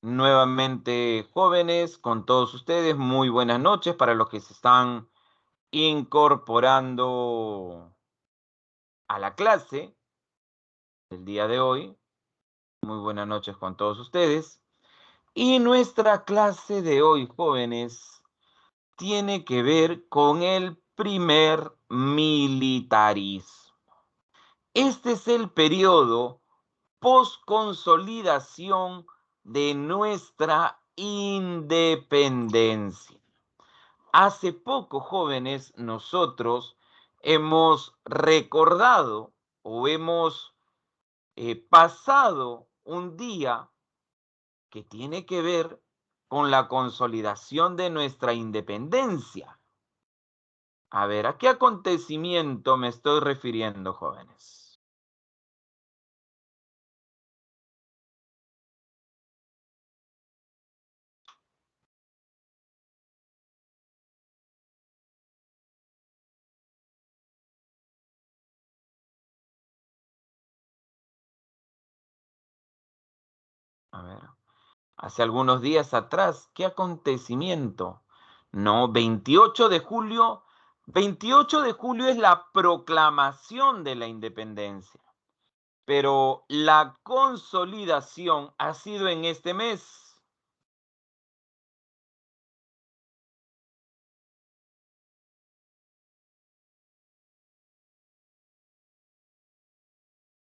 Nuevamente, jóvenes, con todos ustedes, muy buenas noches para los que se están incorporando a la clase del día de hoy. Muy buenas noches con todos ustedes. Y nuestra clase de hoy, jóvenes, tiene que ver con el primer militarismo. Este es el periodo post-consolidación de nuestra independencia. Hace poco, jóvenes, nosotros hemos recordado o hemos pasado un día que tiene que ver con la consolidación de nuestra independencia. A ver, ¿a qué acontecimiento me estoy refiriendo, jóvenes? A ver, hace algunos días atrás, ¿qué acontecimiento? No, 28 de julio. 28 de julio es la proclamación de la independencia, pero la consolidación ha sido en este mes.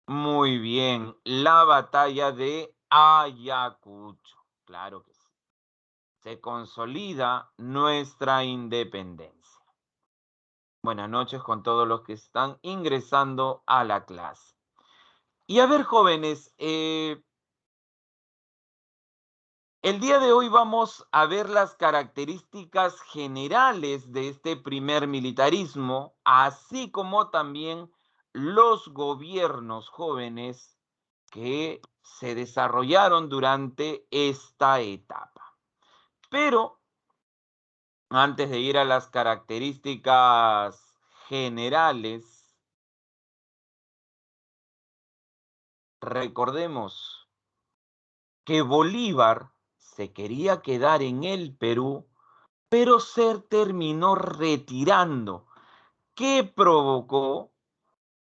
Muy bien, la batalla de Ayacucho. Claro que sí. Se consolida nuestra independencia. Buenas noches con todos los que están ingresando a la clase. Y a ver, jóvenes, el día de hoy vamos a ver las características generales de este primer militarismo, así como también los gobiernos jóvenes que se desarrollaron durante esta etapa. Pero antes de ir a las características generales, recordemos que Bolívar se quería quedar en el Perú, pero se terminó retirando. ¿Qué provocó?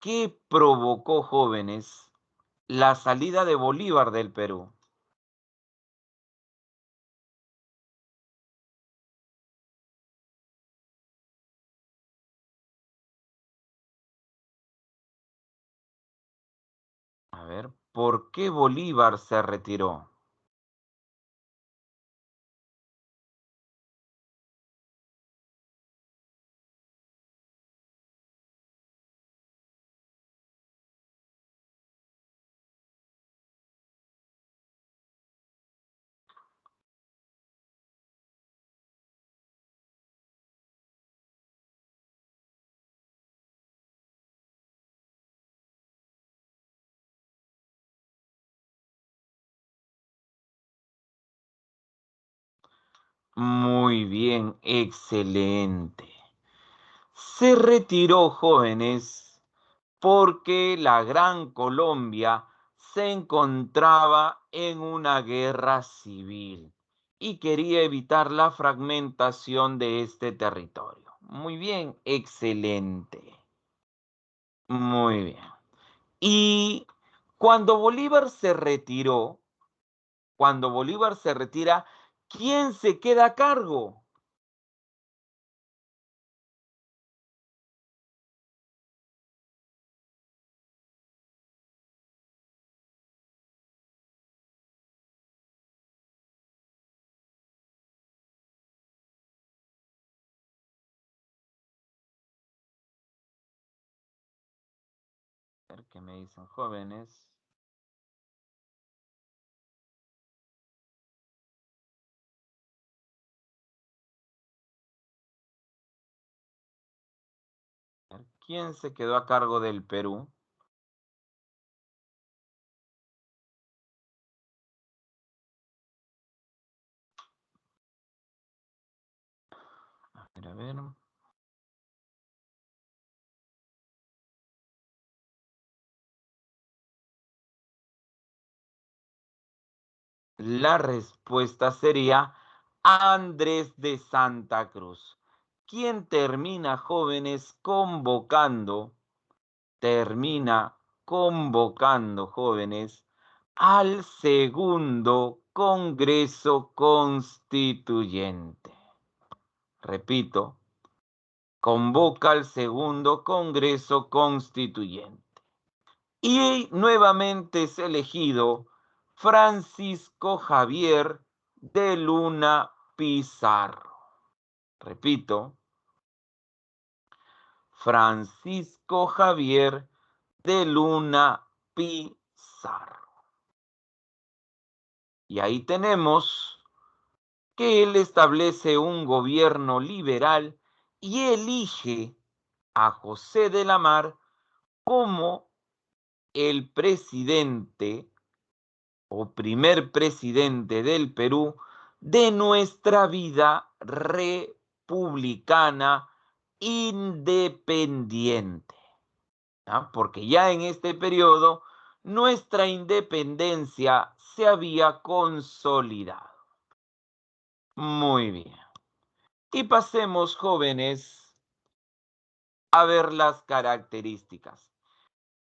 ¿Qué provocó, jóvenes, la salida de Bolívar del Perú? A ver, ¿por qué Bolívar se retiró? Muy bien, excelente. Se retiró, jóvenes, porque la Gran Colombia se encontraba en una guerra civil y quería evitar la fragmentación de este territorio. Muy bien, excelente. Muy bien. Y cuando Bolívar se retiró, cuando Bolívar se retira, ¿quién se queda a cargo? A ver qué me dicen, jóvenes. A ver, ¿quién se quedó a cargo del Perú? A ver, a ver. La respuesta sería Andrés de Santa Cruz, quien termina, jóvenes, convocando, jóvenes, al segundo Congreso Constituyente. Repito, convoca al segundo Congreso Constituyente. Y nuevamente es elegido Francisco Javier de Luna Pizarro. Repito, Francisco Javier de Luna Pizarro. Y ahí tenemos que él establece un gobierno liberal y elige a José de la Mar como el presidente o primer presidente del Perú de nuestra vida republicana independiente. ¿Ah? Porque ya en este periodo nuestra independencia se había consolidado. Muy bien. Y pasemos, jóvenes, a ver las características.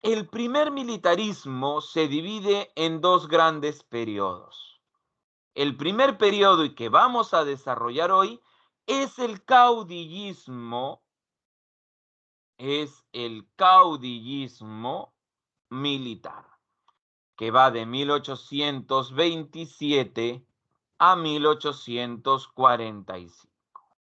El primer militarismo se divide en dos grandes periodos. El primer periodo y que vamos a desarrollar hoy es el caudillismo militar, que va de 1827 a 1845.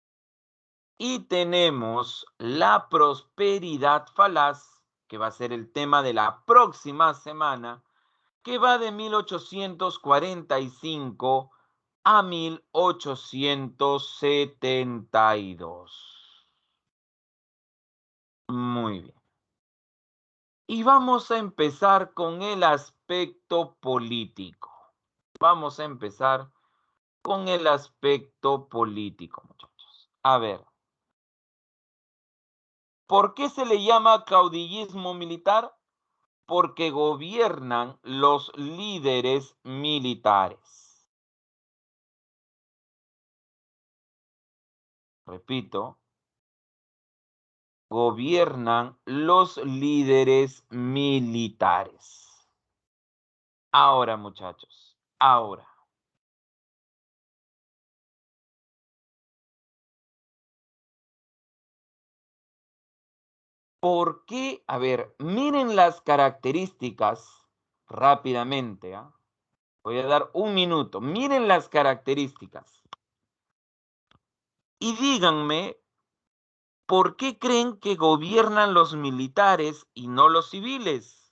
Y tenemos la prosperidad falaz, que va a ser el tema de la próxima semana, que va de 1845 a 1872. Muy bien. Y vamos a empezar con el aspecto político. Vamos a empezar con el aspecto político, muchachos. A ver, ¿por qué se le llama caudillismo militar? Porque gobiernan los líderes militares. Repito, gobiernan los líderes militares. Ahora, muchachos, ahora. ¿Por qué? A ver, miren las características rápidamente. ¿Ah? Voy a dar un minuto. Miren las características. Y díganme, ¿por qué creen que gobiernan los militares y no los civiles?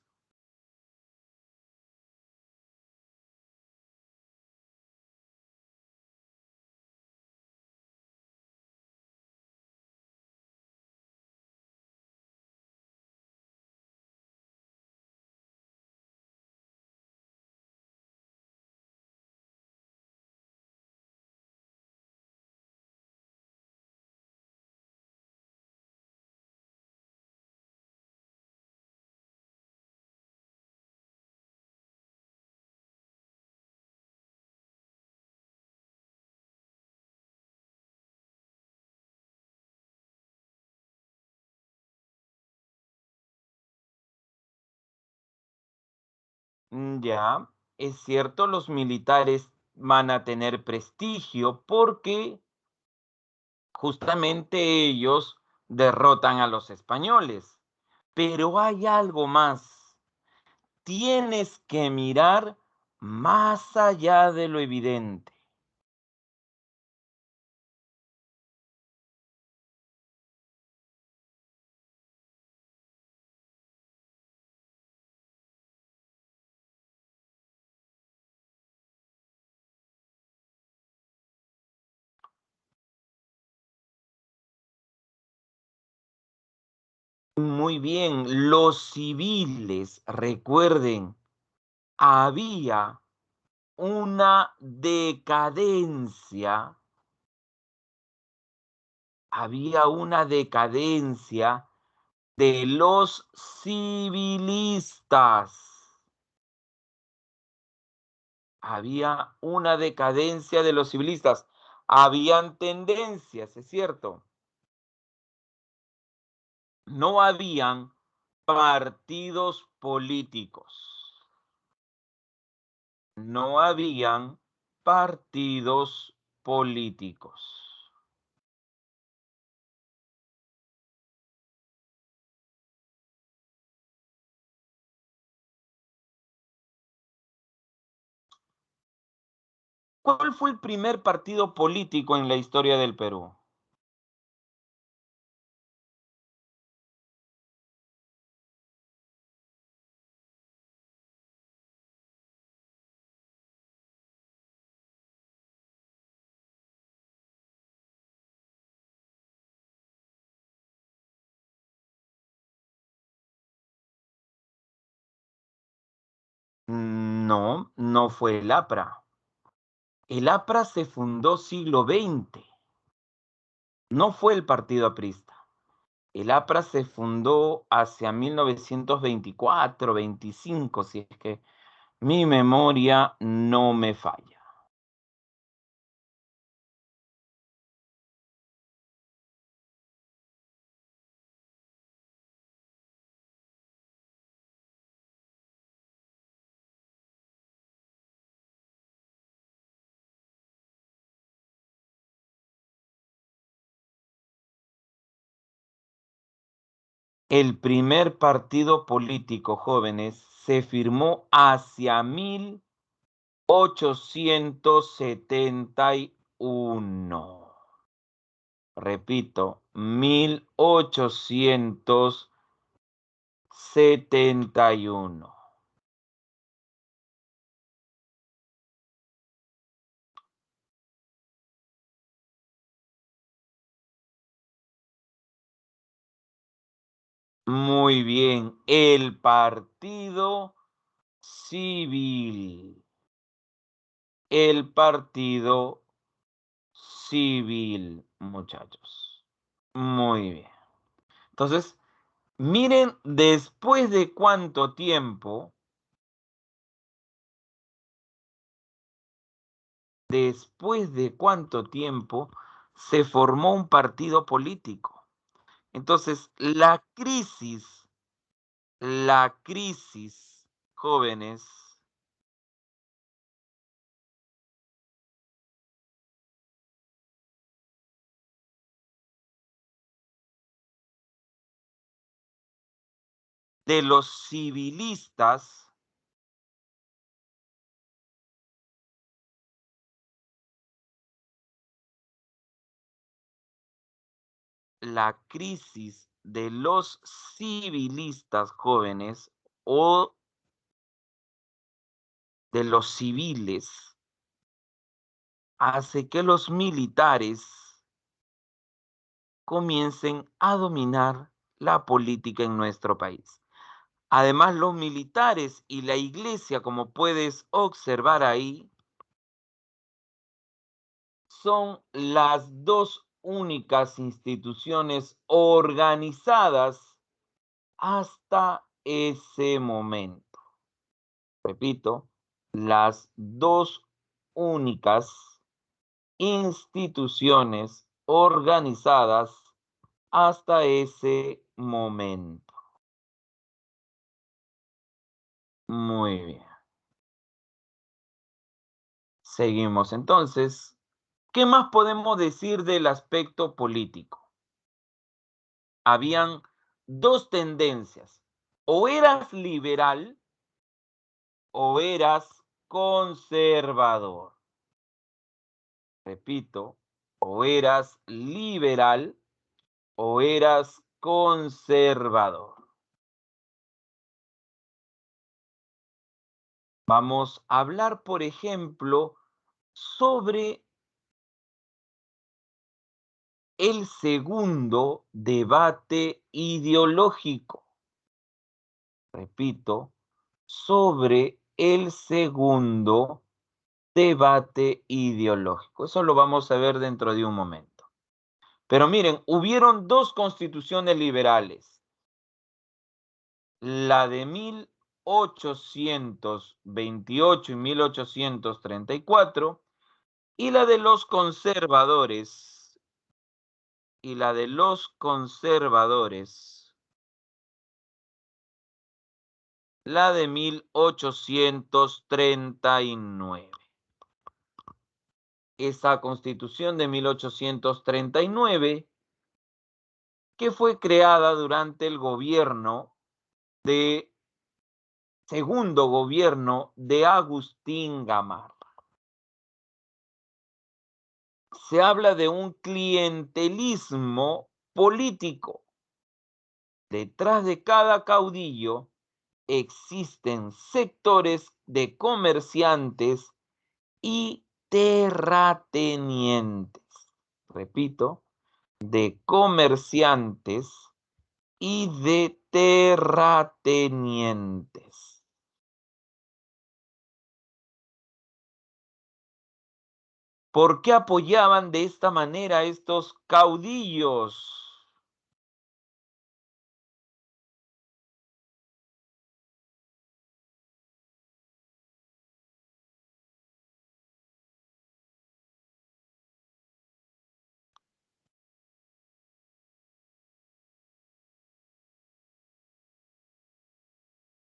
Ya, es cierto, los militares van a tener prestigio porque justamente ellos derrotan a los españoles. Pero hay algo más. Tienes que mirar más allá de lo evidente. Muy bien, los civiles, recuerden, había una decadencia de los civilistas. Había una decadencia de los civilistas. Habían tendencias, es cierto. No habían partidos políticos. No habían partidos políticos. ¿Cuál fue el primer partido político en la historia del Perú? No, no fue el APRA. El APRA se fundó siglo XX. No fue el partido aprista. El APRA se fundó hacia 1924, 25, si es que mi memoria no me falla. El primer partido político, jóvenes, se firmó hacia 1871. Repito, 1871. Muy bien, el Partido Civil. El Partido Civil, muchachos. Muy bien. Entonces, miren después de cuánto tiempo se formó un partido político. Entonces, la crisis, jóvenes, de los civilistas, la crisis de los civilistas jóvenes o de los civiles hace que los militares comiencen a dominar la política en nuestro país. Además, los militares y la iglesia, como puedes observar ahí, son las dos únicas instituciones organizadas hasta ese momento. Repito, las dos únicas instituciones organizadas hasta ese momento. Muy bien. Seguimos entonces. ¿Qué más podemos decir del aspecto político? Habían dos tendencias. O eras liberal o eras conservador. Repito, o eras liberal o eras conservador. Vamos a hablar, por ejemplo, sobre el segundo debate ideológico. Repito, sobre el segundo debate ideológico. Eso lo vamos a ver dentro de un momento. Pero miren, hubieron dos constituciones liberales. La de 1828 y 1834, y la de los conservadores, la de 1839. Esa Constitución de 1839, que fue creada durante el segundo gobierno de Agustín Gamarra. Se habla de un clientelismo político. Detrás de cada caudillo existen sectores de comerciantes y terratenientes. Repito, de comerciantes y de terratenientes. ¿Por qué apoyaban de esta manera a estos caudillos?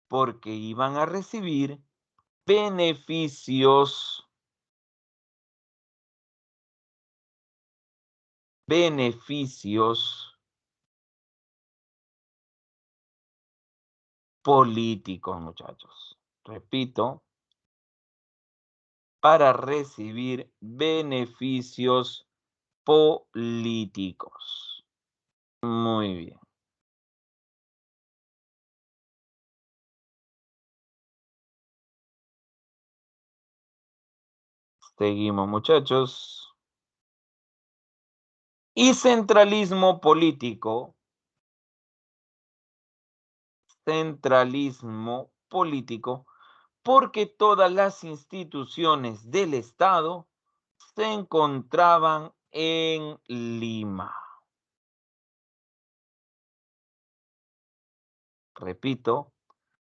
Porque iban a recibir beneficios políticos, muchachos. Repito, para recibir beneficios políticos. Muy bien. Seguimos, muchachos. Y centralismo político. Centralismo político, porque todas las instituciones del Estado se encontraban en Lima. Repito,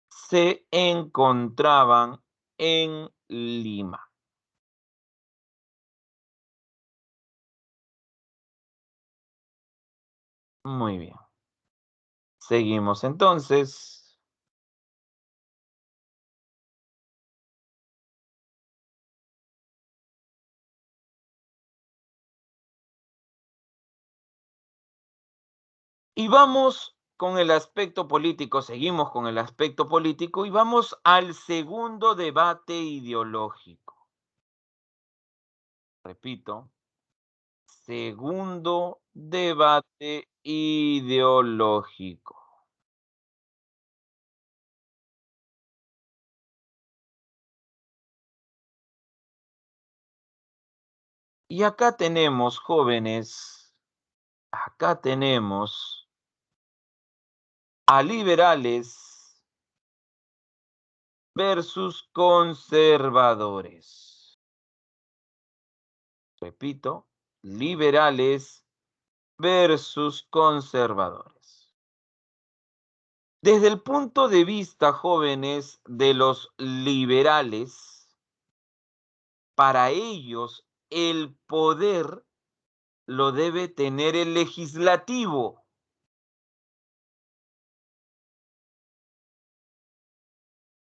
se encontraban en Lima. Muy bien. Seguimos entonces. Y vamos con el aspecto político, seguimos con el aspecto político y vamos al segundo debate ideológico. Repito, segundo debate ideológico. Y acá tenemos, jóvenes, acá tenemos a liberales versus conservadores. Repito, liberales versus conservadores. Desde el punto de vista, jóvenes, de los liberales, para ellos el poder lo debe tener el legislativo.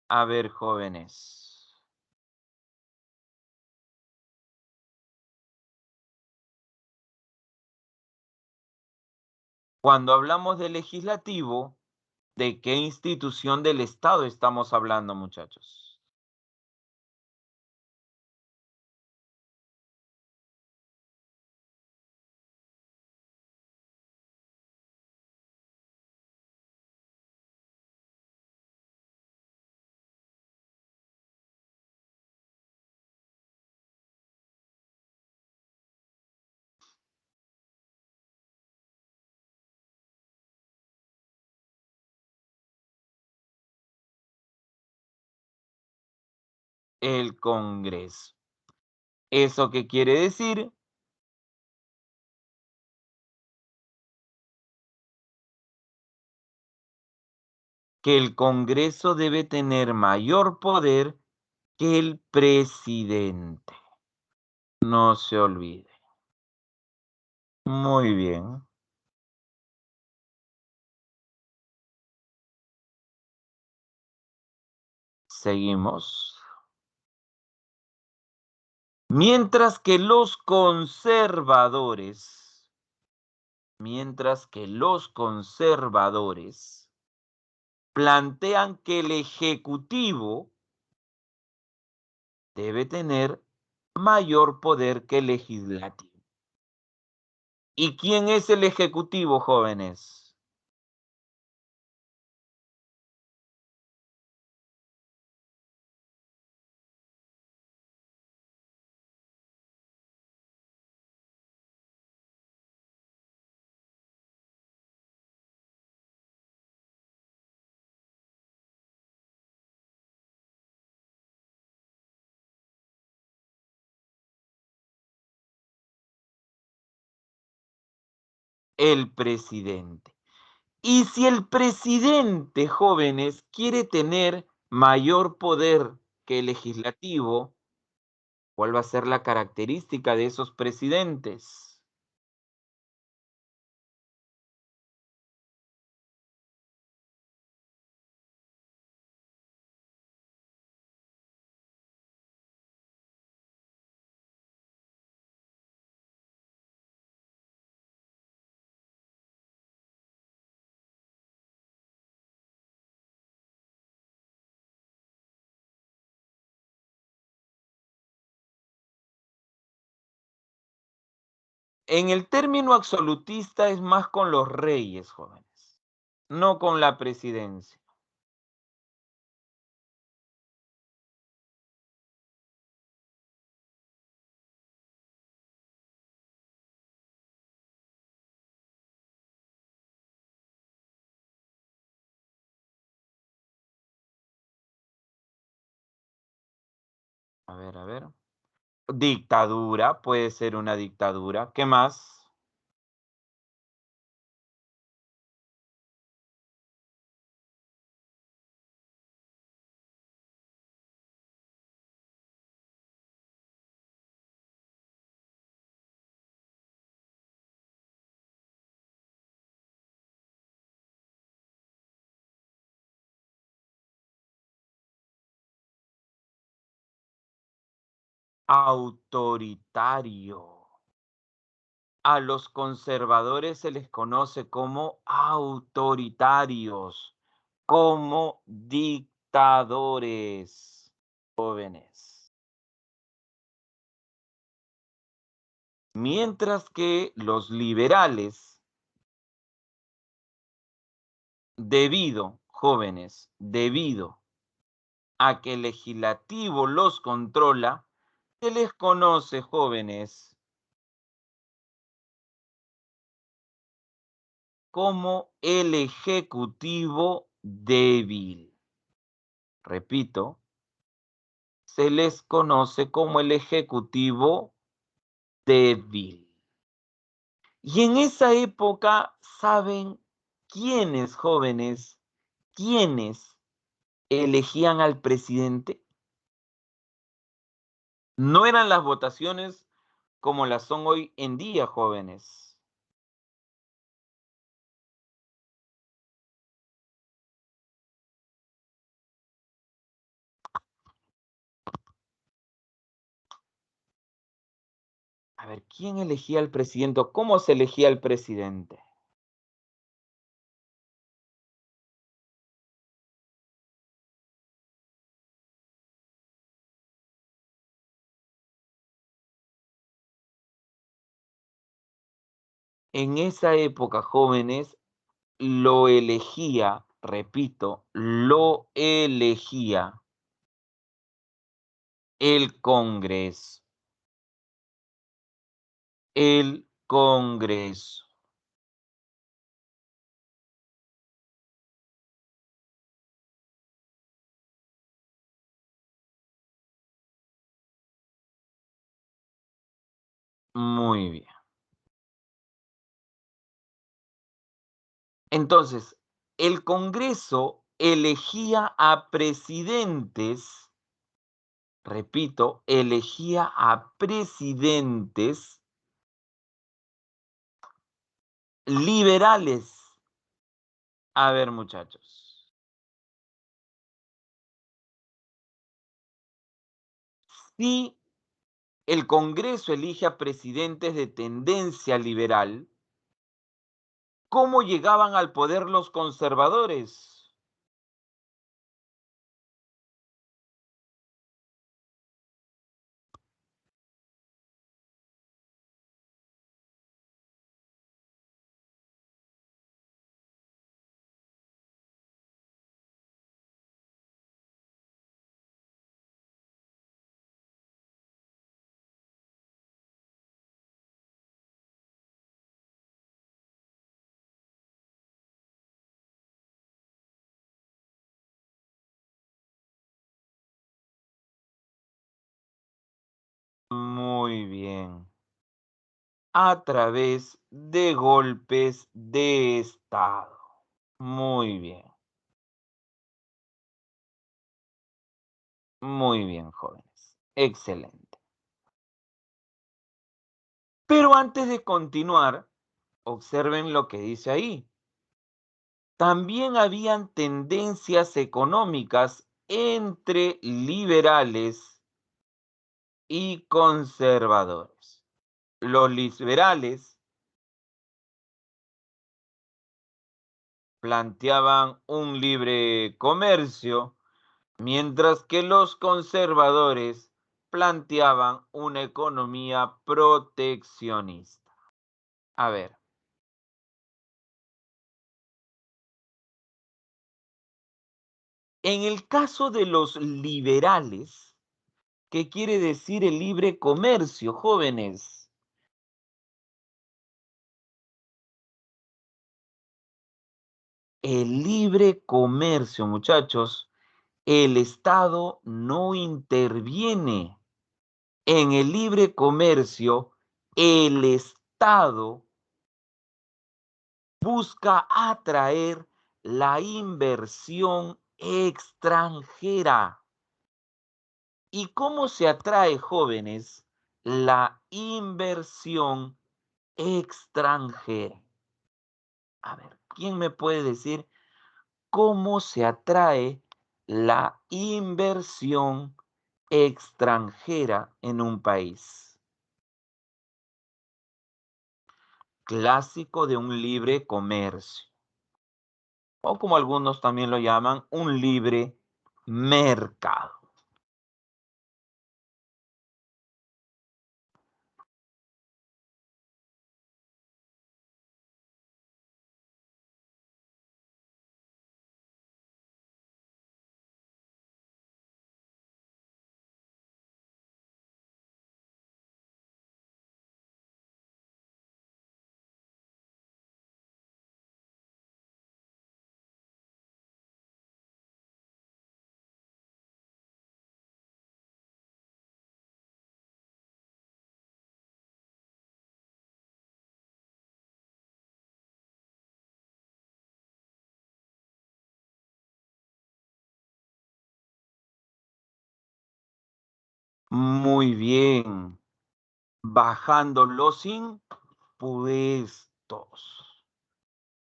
A ver, jóvenes. Cuando hablamos de legislativo, ¿de qué institución del Estado estamos hablando, muchachos? El Congreso. ¿Eso qué quiere decir? que el Congreso debe tener mayor poder que el presidente. No se olvide. Muy bien. Seguimos. Mientras que los conservadores, plantean que el Ejecutivo debe tener mayor poder que el Legislativo. ¿Y quién es el Ejecutivo, jóvenes? El presidente. Y si el presidente, jóvenes, quiere tener mayor poder que el legislativo, ¿cuál va a ser la característica de esos presidentes? En el término absolutista es más con los reyes, jóvenes, no con la presidencia. A ver, a ver. Dictadura, puede ser una dictadura. ¿Qué más? Autoritario. A los conservadores se les conoce como autoritarios, como dictadores, jóvenes. Mientras que los liberales, debido a que el legislativo los controla, se les conoce, jóvenes, como el ejecutivo débil. Repito, se les conoce como el ejecutivo débil. Y en esa época, ¿saben quiénes, jóvenes, quiénes elegían al presidente? No eran las votaciones como las son hoy en día, jóvenes. A ver, ¿quién elegía al presidente? ¿Cómo se elegía al presidente? En esa época, jóvenes, lo elegía, repito, lo elegía el Congreso. El Congreso. Muy bien. Entonces, el Congreso elegía a presidentes, repito, elegía a presidentes liberales. A ver, muchachos. Si el Congreso elige a presidentes de tendencia liberal, ¿cómo llegaban al poder los conservadores? Muy bien. A través de golpes de Estado. Muy bien. Muy bien, jóvenes. Excelente. Pero antes de continuar, observen lo que dice ahí. También habían tendencias económicas entre liberales y conservadores. Los liberales planteaban un libre comercio, mientras que los conservadores planteaban una economía proteccionista. A ver, en el caso de los liberales, ¿qué quiere decir el libre comercio, jóvenes? El libre comercio, muchachos, el Estado no interviene. En el libre comercio, el Estado busca atraer la inversión extranjera. ¿Y cómo se atrae, jóvenes, la inversión extranjera? A ver, ¿quién me puede decir cómo se atrae la inversión extranjera en un país? Clásico de un libre comercio, o como algunos también lo llaman, un libre mercado. Muy bien, bajando los impuestos,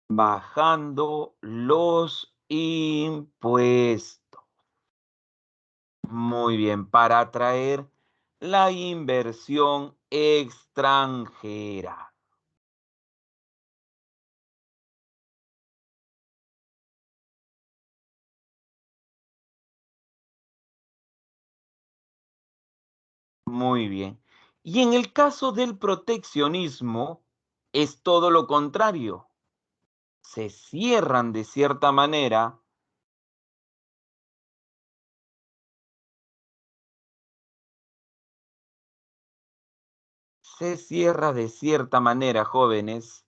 bajando los impuestos. Muy bien, para atraer la inversión extranjera. Muy bien. Y en el caso del proteccionismo, es todo lo contrario. Se cierran de cierta manera, se cierra de cierta manera, jóvenes,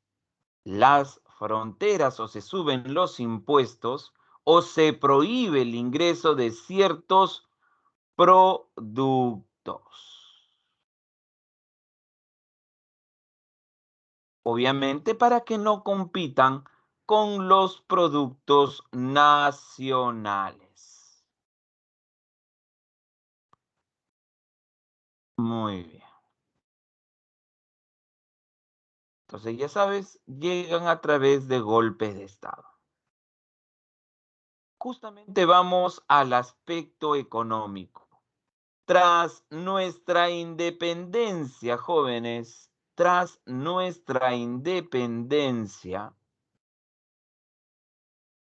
las fronteras o se suben los impuestos o se prohíbe el ingreso de ciertos productos. Obviamente para que no compitan con los productos nacionales. Muy bien. Entonces, ya sabes, llegan a través de golpes de Estado. Justamente vamos al aspecto económico. Tras nuestra independencia, jóvenes, tras nuestra independencia,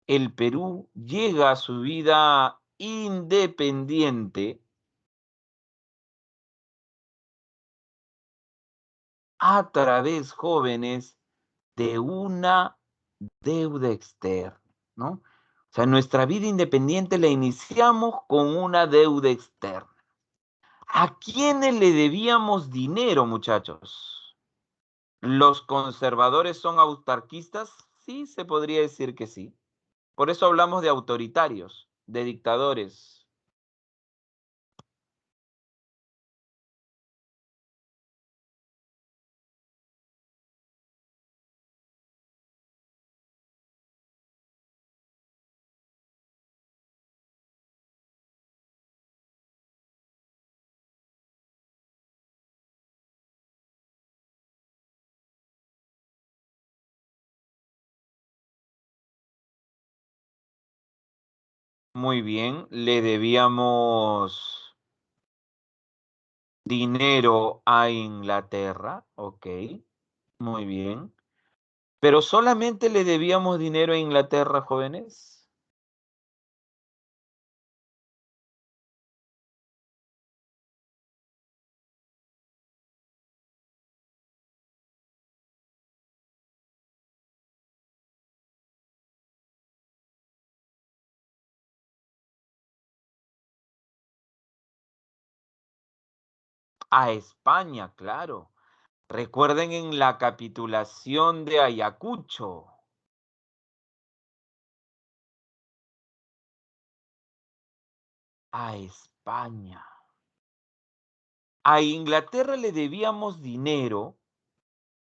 el Perú llega a su vida independiente a través, jóvenes, de una deuda externa, ¿no? O sea, nuestra vida independiente la iniciamos con una deuda externa. ¿A quiénes le debíamos dinero, muchachos? ¿Los conservadores son autarquistas? Sí, se podría decir que sí. Por eso hablamos de autoritarios, de dictadores. Muy bien, le debíamos dinero a Inglaterra, ok, muy bien. Pero solamente le debíamos dinero a Inglaterra, jóvenes. A España, claro. Recuerden en la capitulación de Ayacucho. A España. A Inglaterra le debíamos dinero,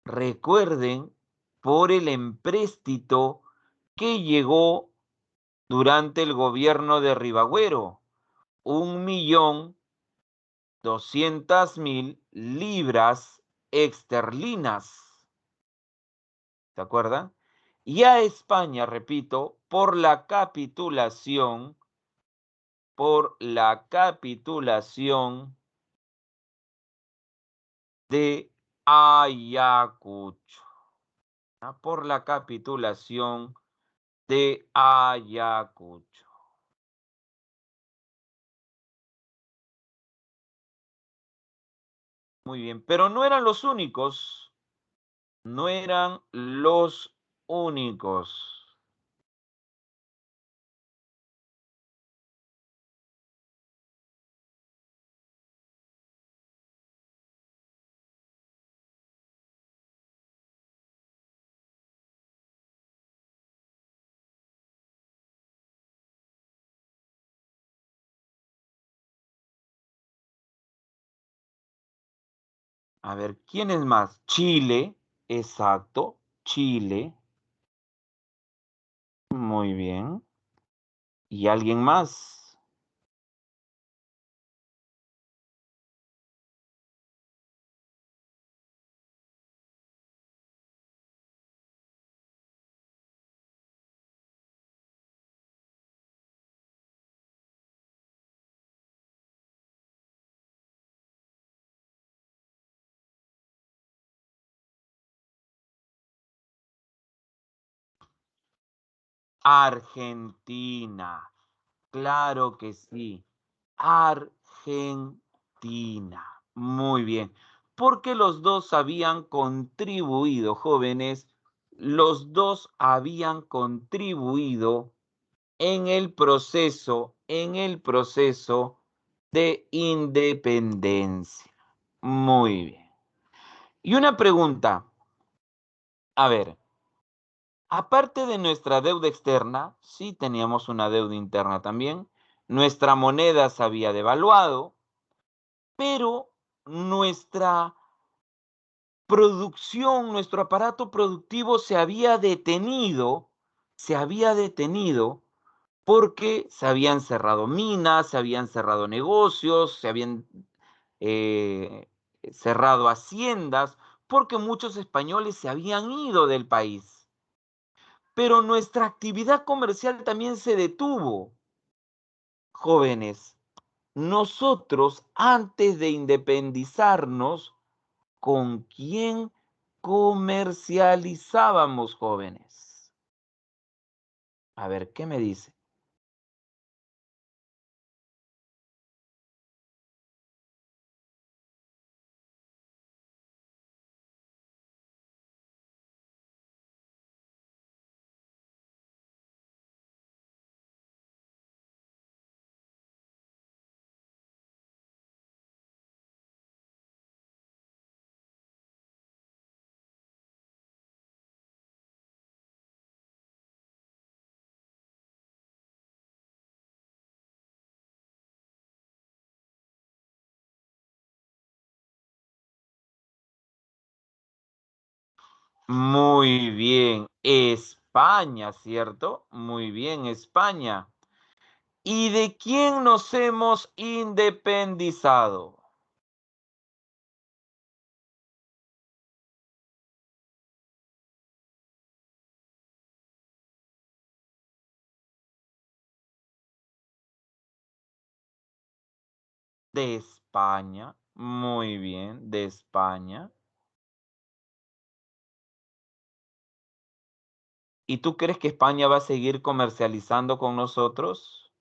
recuerden, por el empréstito que llegó durante el gobierno de Ribagüero, 1.200.000 libras esterlinas. ¿Se acuerdan? Y a España, repito, por la capitulación de Ayacucho. Por la capitulación de Ayacucho. Muy bien, pero no eran los únicos, no eran los únicos. A ver, ¿quién es más? Chile, exacto, Chile, muy bien. ¿Y alguien más? Argentina, claro que sí. Argentina. Muy bien. Porque los dos habían contribuido, jóvenes, los dos habían contribuido en el proceso de independencia. Muy bien. Y una pregunta, a ver, aparte de nuestra deuda externa, sí teníamos una deuda interna también, nuestra moneda se había devaluado, pero nuestra producción, nuestro aparato productivo se había detenido se había detenido porque se habían cerrado minas, se habían cerrado negocios, se habían eh, cerrado haciendas, porque muchos españoles se habían ido del país. Pero nuestra actividad comercial también se detuvo. Jóvenes, nosotros antes de independizarnos, ¿con quién comercializábamos, jóvenes? A ver, ¿qué me dice? Muy bien, España, ¿cierto? Muy bien, España. ¿Y de quién nos hemos independizado? De España. Muy bien, de España. ¿Y tú crees que España va a seguir comercializando con nosotros?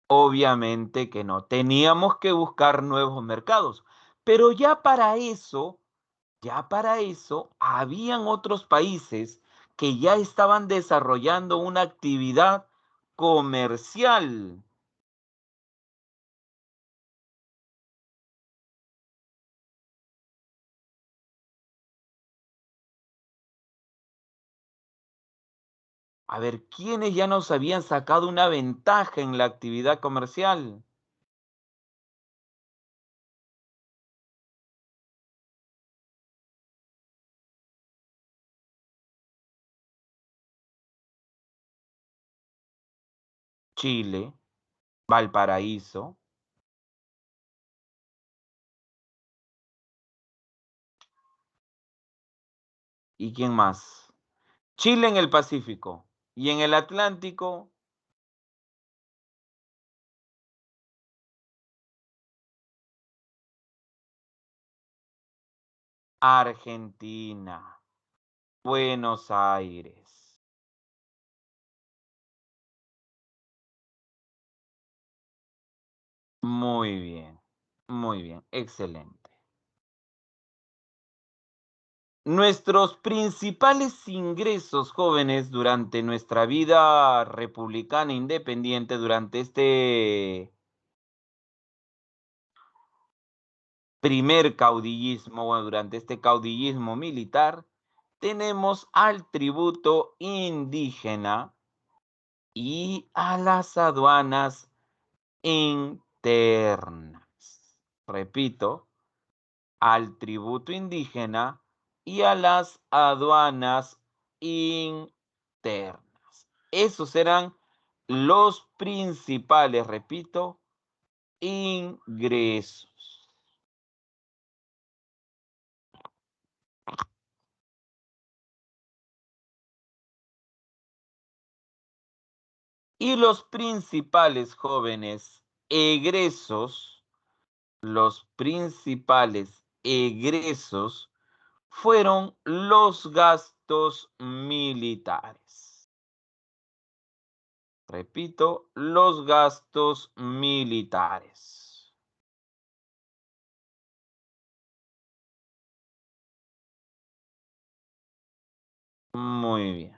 Obviamente que no. Teníamos que buscar nuevos mercados. Pero ya para eso, habían otros países que ya estaban desarrollando una actividad comercial. A ver, ¿quiénes ya nos habían sacado una ventaja en la actividad comercial? Chile, Valparaíso. ¿Y quién más? Chile en el Pacífico. Y en el Atlántico, Argentina, Buenos Aires. Muy bien, excelente. Nuestros principales ingresos, jóvenes, durante nuestra vida republicana independiente, durante este primer caudillismo, bueno, durante este caudillismo militar, tenemos al tributo indígena y a las aduanas internas. Repito, al tributo indígena y a las aduanas internas. Esos eran los principales, repito, ingresos. Y los principales jóvenes egresos, los principales egresos fueron los gastos militares. Repito, los gastos militares. Muy bien.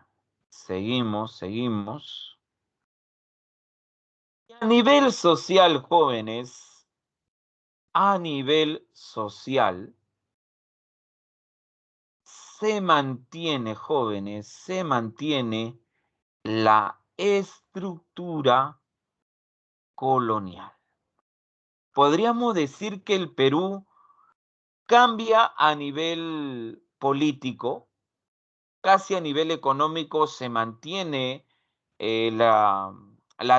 Seguimos, seguimos. A nivel social, jóvenes, a nivel social, se mantiene la estructura colonial. Podríamos decir que el Perú cambia a nivel político, casi a nivel económico se mantiene la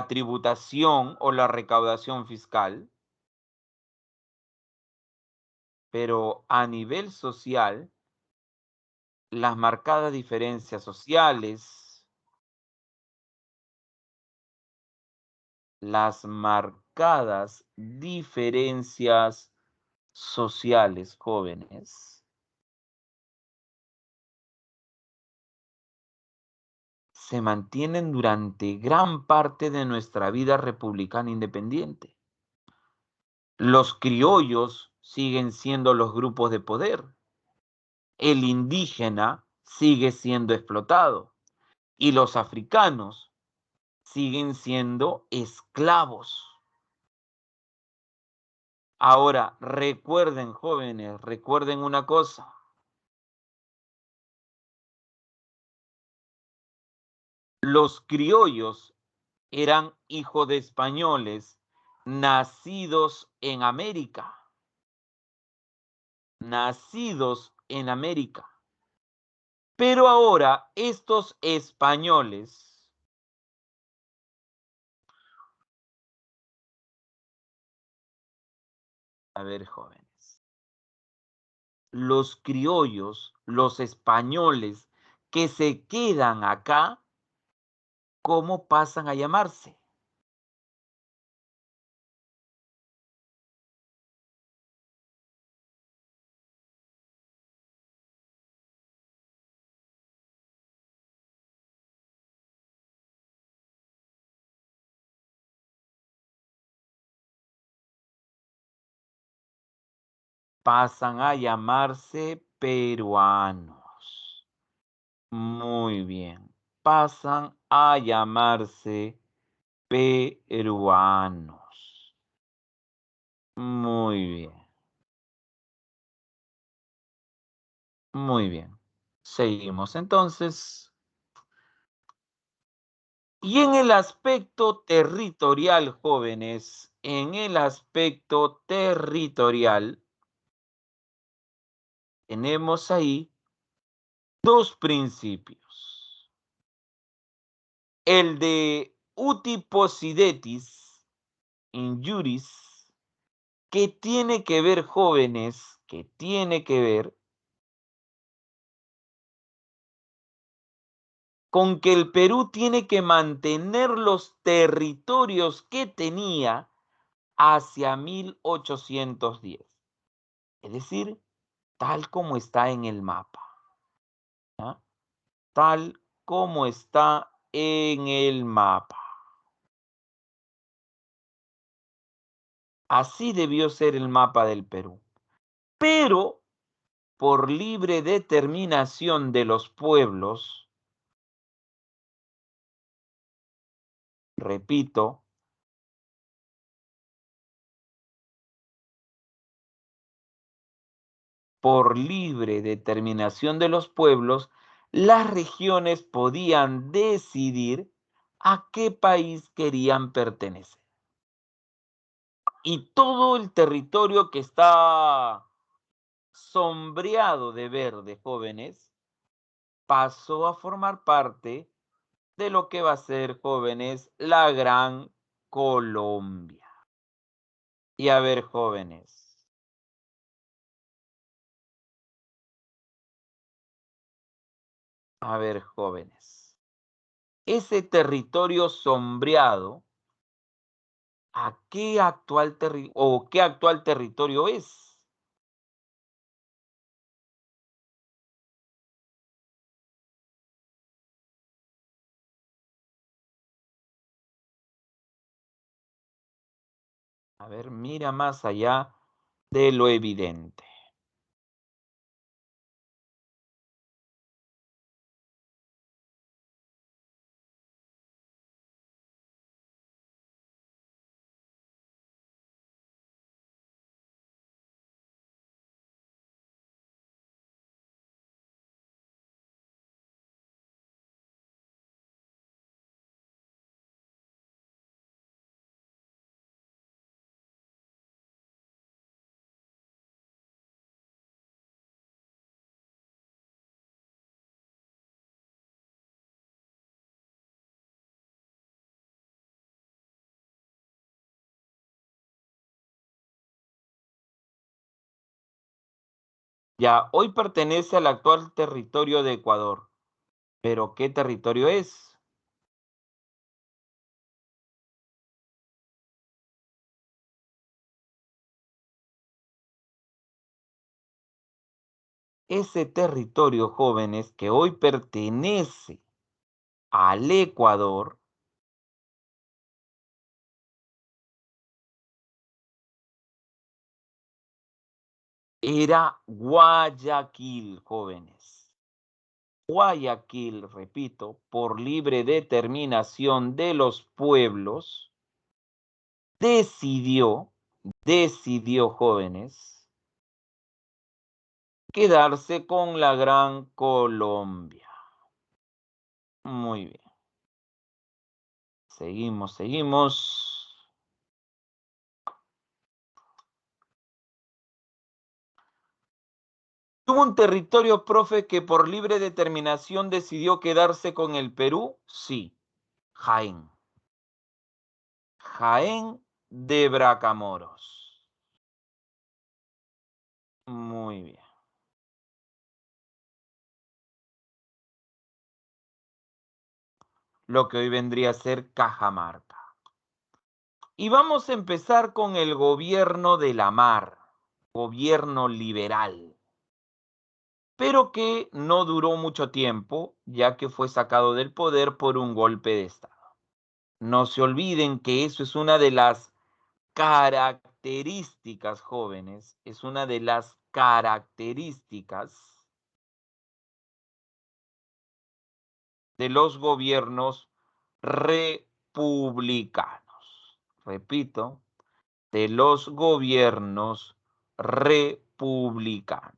tributación o la recaudación fiscal, pero a nivel social, las marcadas diferencias sociales, las marcadas diferencias sociales, jóvenes, se mantienen durante gran parte de nuestra vida republicana independiente. Los criollos siguen siendo los grupos de poder. El indígena sigue siendo explotado y los africanos siguen siendo esclavos. Ahora, recuerden, jóvenes, recuerden una cosa. Los criollos eran hijos de españoles nacidos en América, nacidos en América. Pero ahora estos españoles, a ver, jóvenes, los criollos, los españoles que se quedan acá, ¿cómo pasan a llamarse? Pasan a llamarse peruanos. Muy bien. Pasan a llamarse peruanos. Muy bien. Muy bien. Seguimos entonces. Y en el aspecto territorial, jóvenes, en el aspecto territorial, tenemos ahí dos principios. El de uti possidetis in juris, que tiene que ver, jóvenes, que tiene que ver con que el Perú tiene que mantener los territorios que tenía hacia 1810. Es decir, tal como está en el mapa. ¿Ah? Tal como está en el mapa. Así debió ser el mapa del Perú. Pero por libre determinación de los pueblos, repito, por libre determinación de los pueblos, las regiones podían decidir a qué país querían pertenecer. Y todo el territorio que está sombreado de verde, jóvenes, pasó a formar parte de lo que va a ser, jóvenes, la Gran Colombia. Y a ver, jóvenes, ese territorio sombreado, ¿a qué actual o qué actual territorio es? A ver, mira más allá de lo evidente. Ya, hoy pertenece al actual territorio de Ecuador. ¿Pero qué territorio es? Ese territorio, jóvenes, que hoy pertenece al Ecuador, era Guayaquil, jóvenes. Guayaquil, repito, por libre determinación de los pueblos, decidió, jóvenes, quedarse con la Gran Colombia. Muy bien. Seguimos. ¿Tuvo un territorio, profe, que por libre determinación decidió quedarse con el Perú? Sí, Jaén. Jaén de Bracamoros. Muy bien. Lo que hoy vendría a ser Cajamarca. Y vamos a empezar con el gobierno de la mar, gobierno liberal, pero que no duró mucho tiempo, ya que fue sacado del poder por un golpe de Estado. No se olviden que eso es una de las características, jóvenes, es una de las características de los gobiernos republicanos. Repito, de los gobiernos republicanos.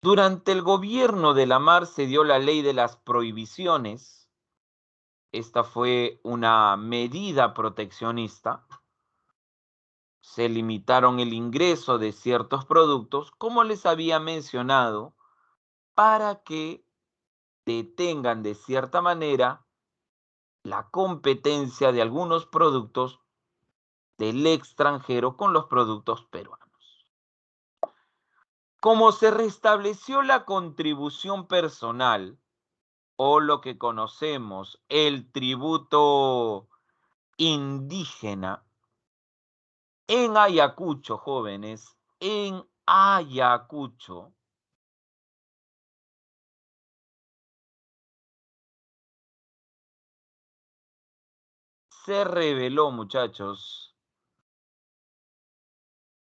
Durante el gobierno de Lamar se dio la ley de las prohibiciones. Esta fue una medida proteccionista. Se limitaron el ingreso de ciertos productos, como les había mencionado, para que detengan de cierta manera la competencia de algunos productos del extranjero con los productos peruanos. Como se restableció la contribución personal, o lo que conocemos el tributo indígena, en Ayacucho, jóvenes, en Ayacucho, se reveló, muchachos,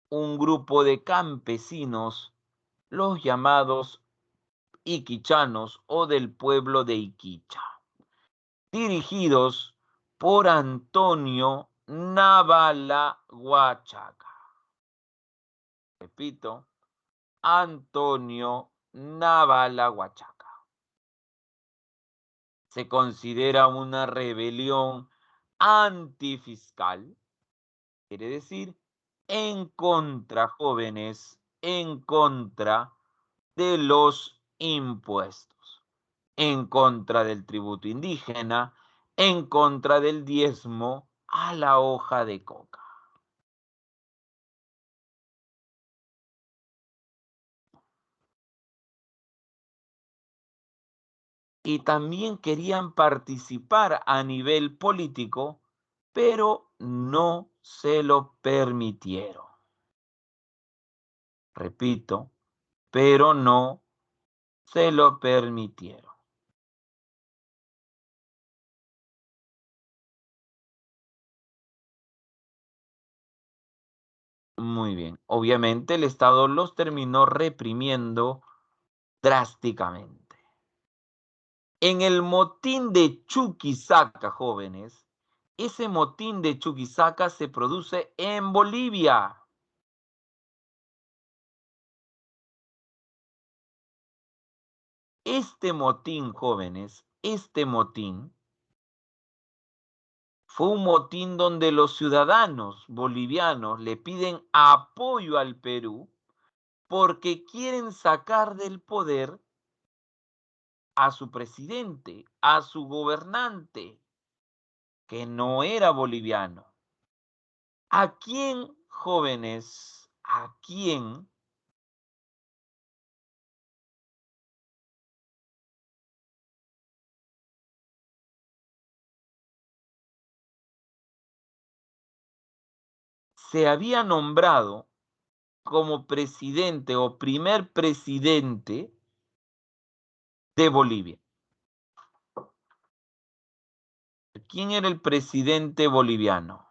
un grupo de campesinos, los llamados iquichanos o del pueblo de Iquicha, dirigidos por Antonio Navala Huachaca. Repito, Antonio Navala Huachaca. Se considera una rebelión antifiscal, quiere decir en contra, jóvenes, en contra de los impuestos, en contra del tributo indígena, en contra del diezmo a la hoja de coca. Y también querían participar a nivel político, pero no se lo permitieron. Repito, pero no se lo permitieron. Muy bien. Obviamente el Estado los terminó reprimiendo drásticamente. En el motín de Chuquisaca, jóvenes, ese motín de Chuquisaca se produce en Bolivia. Este motín, jóvenes, este motín fue un motín donde los ciudadanos bolivianos le piden apoyo al Perú porque quieren sacar del poder a su presidente, a su gobernante, que no era boliviano. ¿A quién, jóvenes, a quién se había nombrado como presidente o primer presidente de Bolivia? ¿Quién era el presidente boliviano?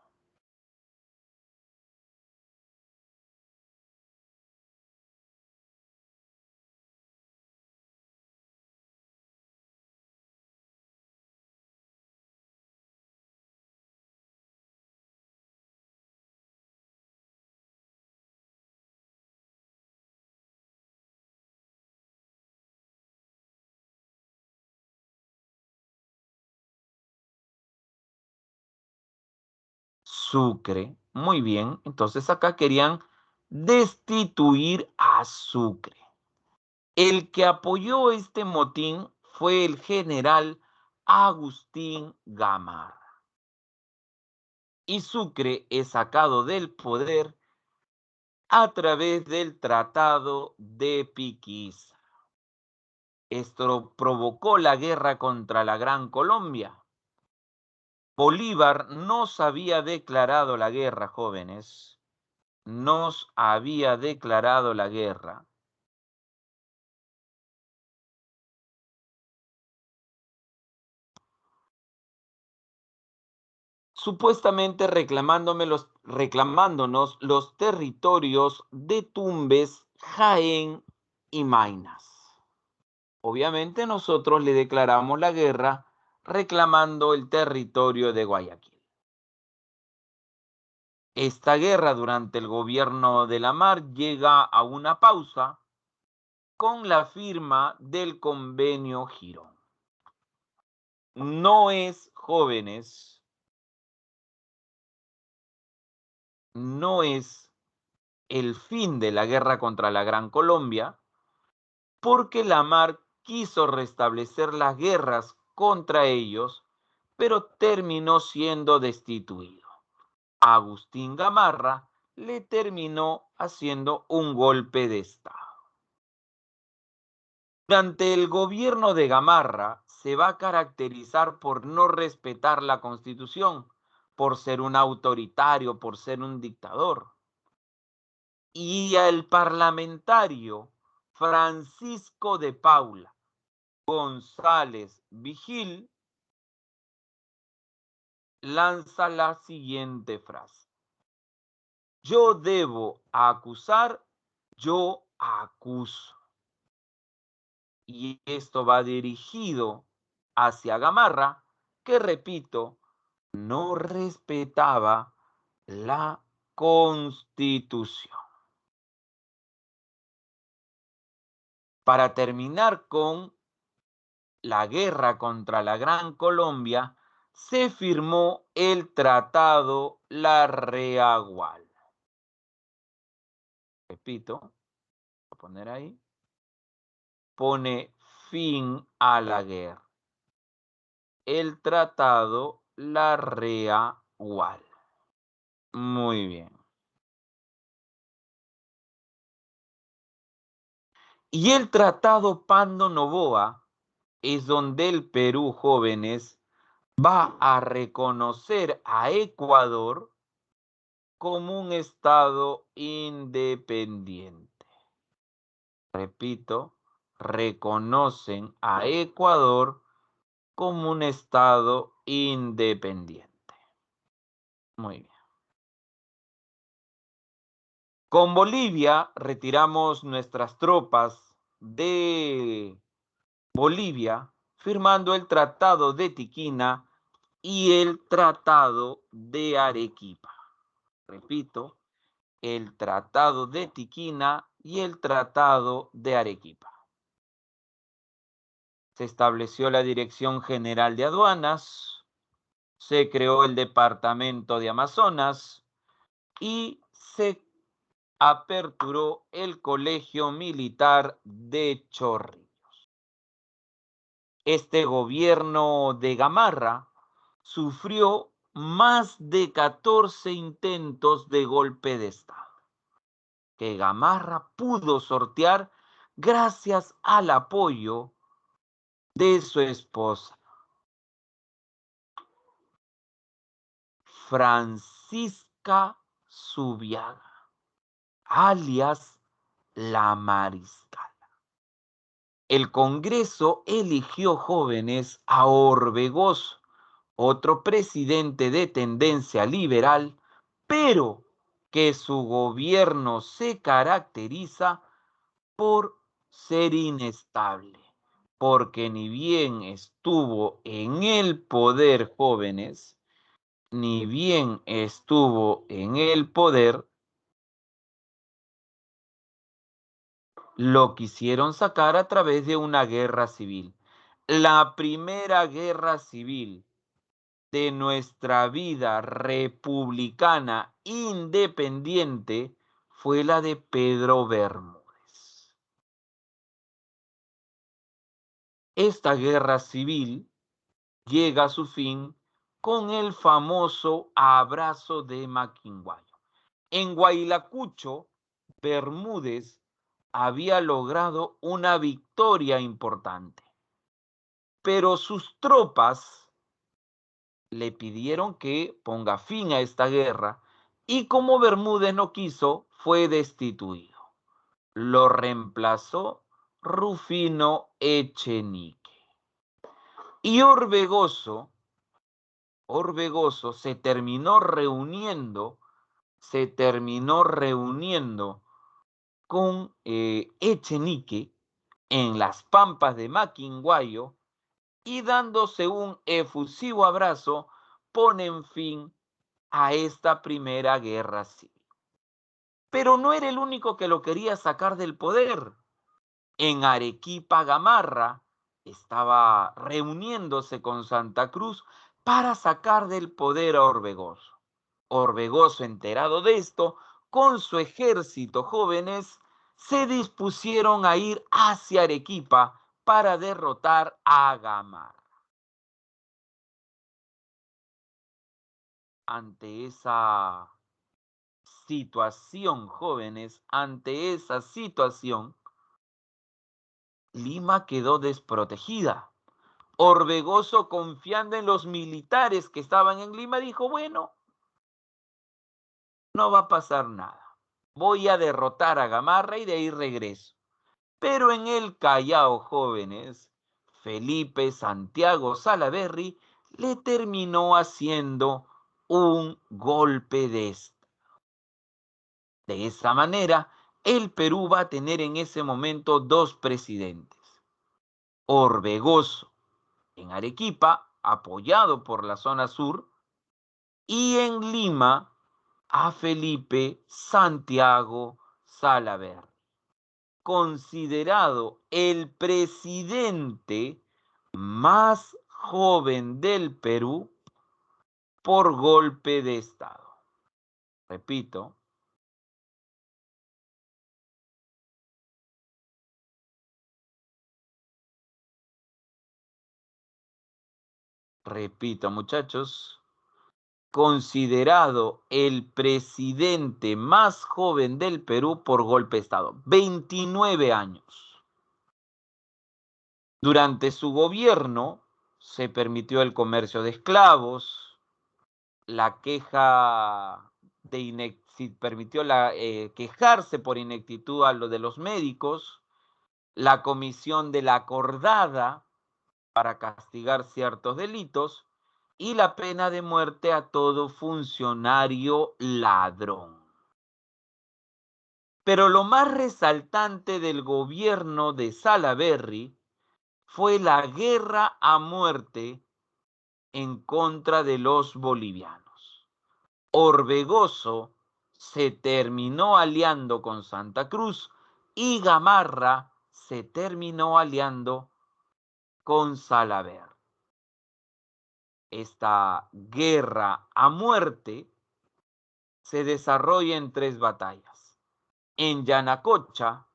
Sucre. Muy bien. Entonces acá querían destituir a Sucre. El que apoyó este motín fue el general Agustín Gamarra. Y Sucre es sacado del poder a través del Tratado de Piquis. Esto provocó la guerra contra la Gran Colombia. Bolívar nos había declarado la guerra, jóvenes. Nos había declarado la guerra. Supuestamente reclamándonos los territorios de Tumbes, Jaén y Maynas. Obviamente nosotros le declaramos la guerra reclamando el territorio de Guayaquil. Esta guerra durante el gobierno de la Mar llega a una pausa con la firma del Convenio Girón. No es, jóvenes, no es el fin de la guerra contra la Gran Colombia, porque la Mar quiso restablecer las guerras contra ellos, pero terminó siendo destituido. Agustín Gamarra le terminó haciendo un golpe de estado. Durante el gobierno de Gamarra se va a caracterizar por no respetar la Constitución, por ser un autoritario, por ser un dictador. Y al parlamentario Francisco de Paula González Vigil lanza la siguiente frase: yo debo acusar, yo acuso. Y esto va dirigido hacia Gamarra, que, repito, no respetaba la Constitución. Para terminar con la guerra contra la Gran Colombia, se firmó el Tratado Larrea-Gual. Repito, voy a poner ahí. Pone fin a la guerra. El Tratado Larrea-Gual. Muy bien. Y el Tratado Pando-Noboa es donde el Perú, jóvenes, va a reconocer a Ecuador como un estado independiente. Repito, reconocen a Ecuador como un estado independiente. Muy bien. Con Bolivia retiramos nuestras tropas de Bolivia, firmando el Tratado de Tiquina y el Tratado de Arequipa. Repito, el Tratado de Tiquina y el Tratado de Arequipa. Se estableció la Dirección General de Aduanas, se creó el Departamento de Amazonas y se aperturó el Colegio Militar de Chorrillos. Este gobierno de Gamarra sufrió más de 14 intentos de golpe de Estado que Gamarra pudo sortear gracias al apoyo de su esposa, Francisca Zubiaga, alias la Mariscal. El Congreso eligió jóvenes a Orbegoso, otro presidente de tendencia liberal, pero que su gobierno se caracteriza por ser inestable, porque ni bien estuvo en el poder jóvenes, ni bien estuvo en el poder, lo quisieron sacar a través de una guerra civil. La primera guerra civil de nuestra vida republicana independiente fue la de Pedro Bermúdez. Esta guerra civil llega a su fin con el famoso abrazo de Maquinguayo. En Guaylacucho, Bermúdez había logrado una victoria importante, pero sus tropas le pidieron que ponga fin a esta guerra y como Bermúdez no quiso, fue destituido. Lo reemplazó Rufino Echenique. Y Orbegoso se terminó reuniendo con Echenique en las pampas de Maquinguayo y dándose un efusivo abrazo, ponen fin a esta primera guerra civil. Pero no era el único que lo quería sacar del poder. En Arequipa, Gamarra estaba reuniéndose con Santa Cruz para sacar del poder a Orbegoso. Orbegoso, enterado de esto, con su ejército jóvenes, se dispusieron a ir hacia Arequipa para derrotar a Gamarra. Ante esa situación, jóvenes, ante esa situación, Lima quedó desprotegida. Orbegoso, confiando en los militares que estaban en Lima, dijo, bueno, no va a pasar nada. Voy a derrotar a Gamarra y de ahí regreso. Pero en el Callao, jóvenes, Felipe Santiago Salaverry le terminó haciendo un golpe de estado. De esa manera, el Perú va a tener en ese momento dos presidentes. Orbegoso en Arequipa, apoyado por la zona sur, y en Lima a Felipe Santiago Salaverry, considerado el presidente más joven del Perú por golpe de Estado. Repito, muchachos, considerado el presidente más joven del Perú por golpe de Estado, 29 años. Durante su gobierno se permitió el comercio de esclavos, la queja de permitió quejarse por ineptitud a lo de los médicos, la comisión de la acordada para castigar ciertos delitos y la pena de muerte a todo funcionario ladrón. Pero lo más resaltante del gobierno de Salaverry fue la guerra a muerte en contra de los bolivianos. Orbegoso se terminó aliando con Santa Cruz y Gamarra se terminó aliando con Salaverry. Esta guerra a muerte se desarrolla en tres batallas. En Yanacocha,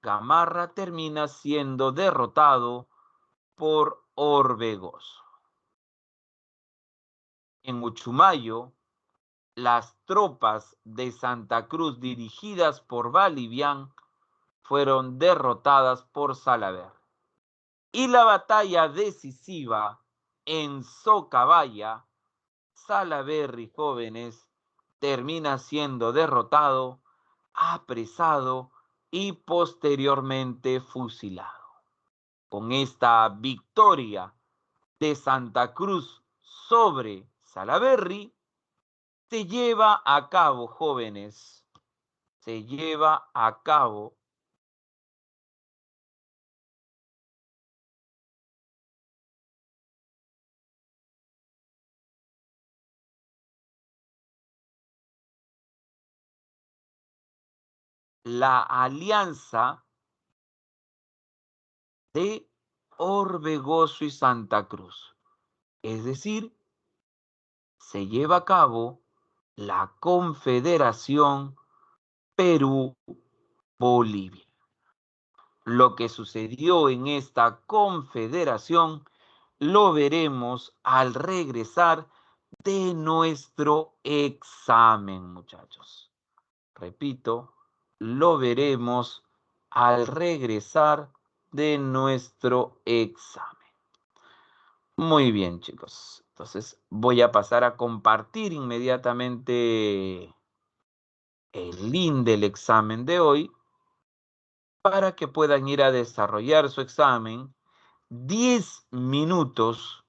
Gamarra termina siendo derrotado por Orbegoso. En Uchumayo, las tropas de Santa Cruz dirigidas por Balivián fueron derrotadas por Salaverry. Y la batalla decisiva en Socabaya, Salaverry, jóvenes, termina siendo derrotado, apresado y posteriormente fusilado. Con esta victoria de Santa Cruz sobre Salaverry, se lleva a cabo, jóvenes, se lleva a cabo la alianza de Orbegoso y Santa Cruz. Es decir, se lleva a cabo la Confederación Perú-Bolivia. Lo que sucedió en esta confederación lo veremos al regresar de nuestro examen, muchachos. Repito, lo veremos al regresar de nuestro examen. Muy bien, chicos. Entonces voy a pasar a compartir inmediatamente el link del examen de hoy para que puedan ir a desarrollar su examen 10 minutos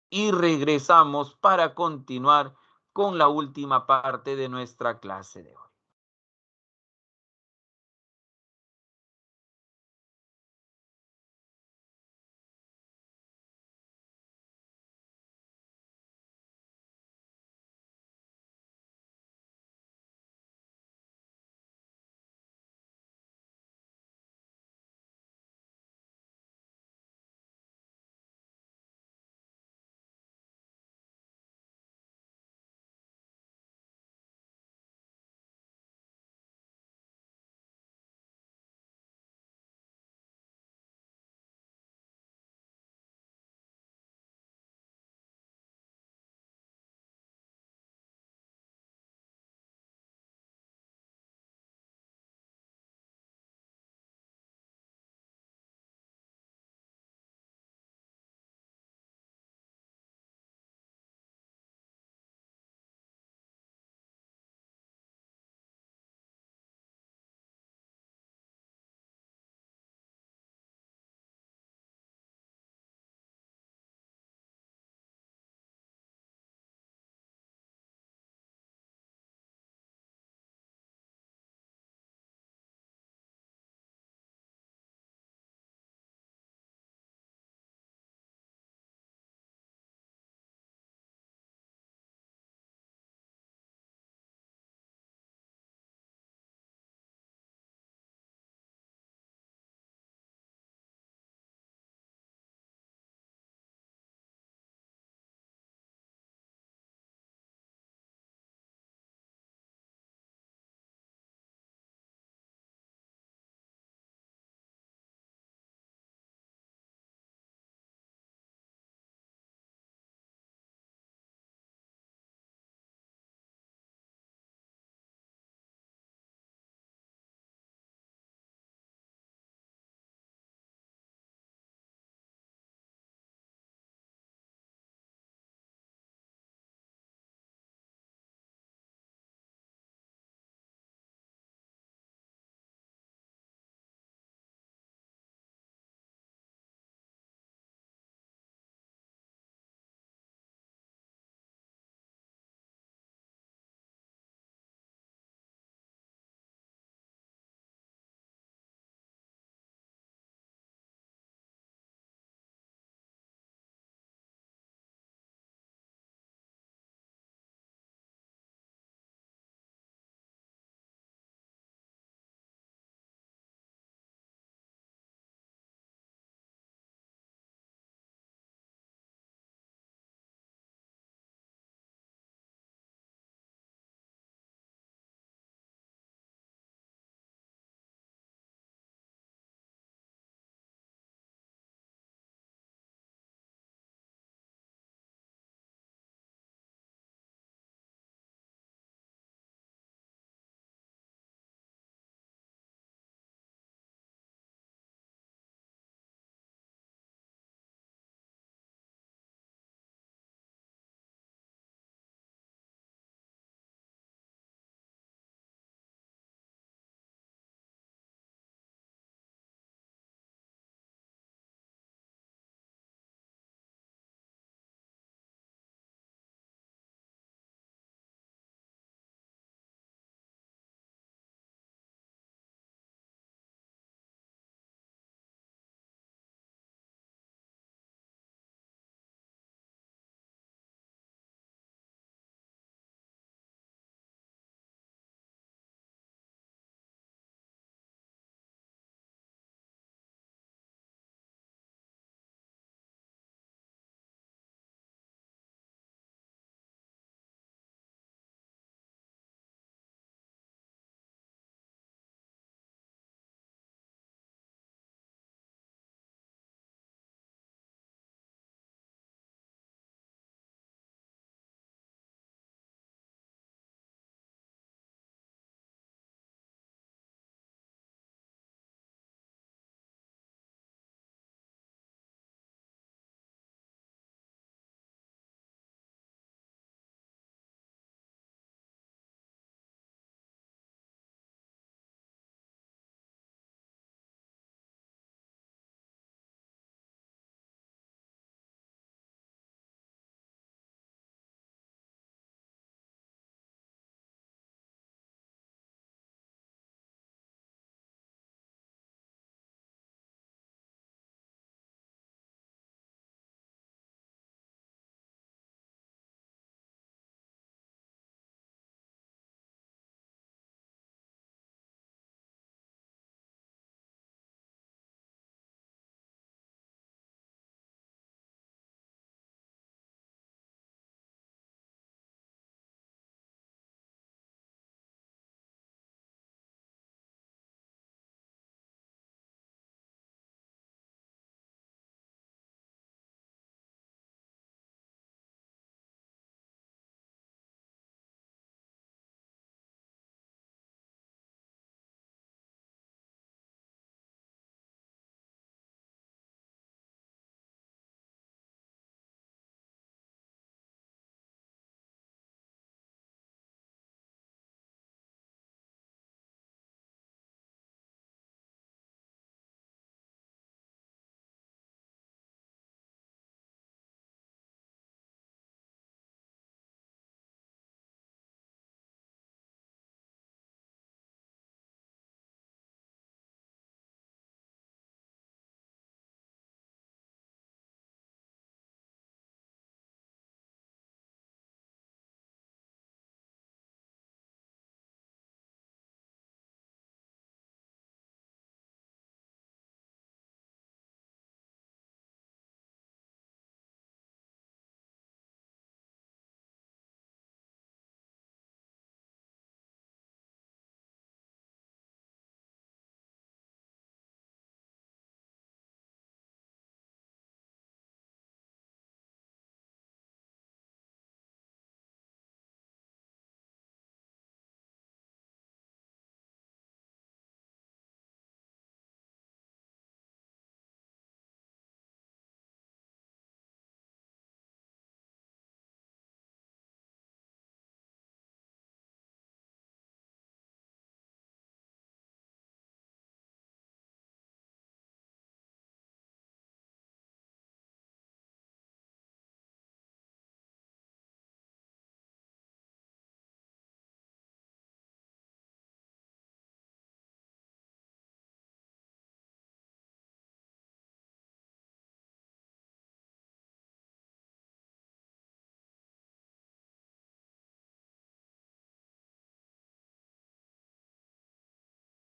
y regresamos para continuar con la última parte de nuestra clase de hoy.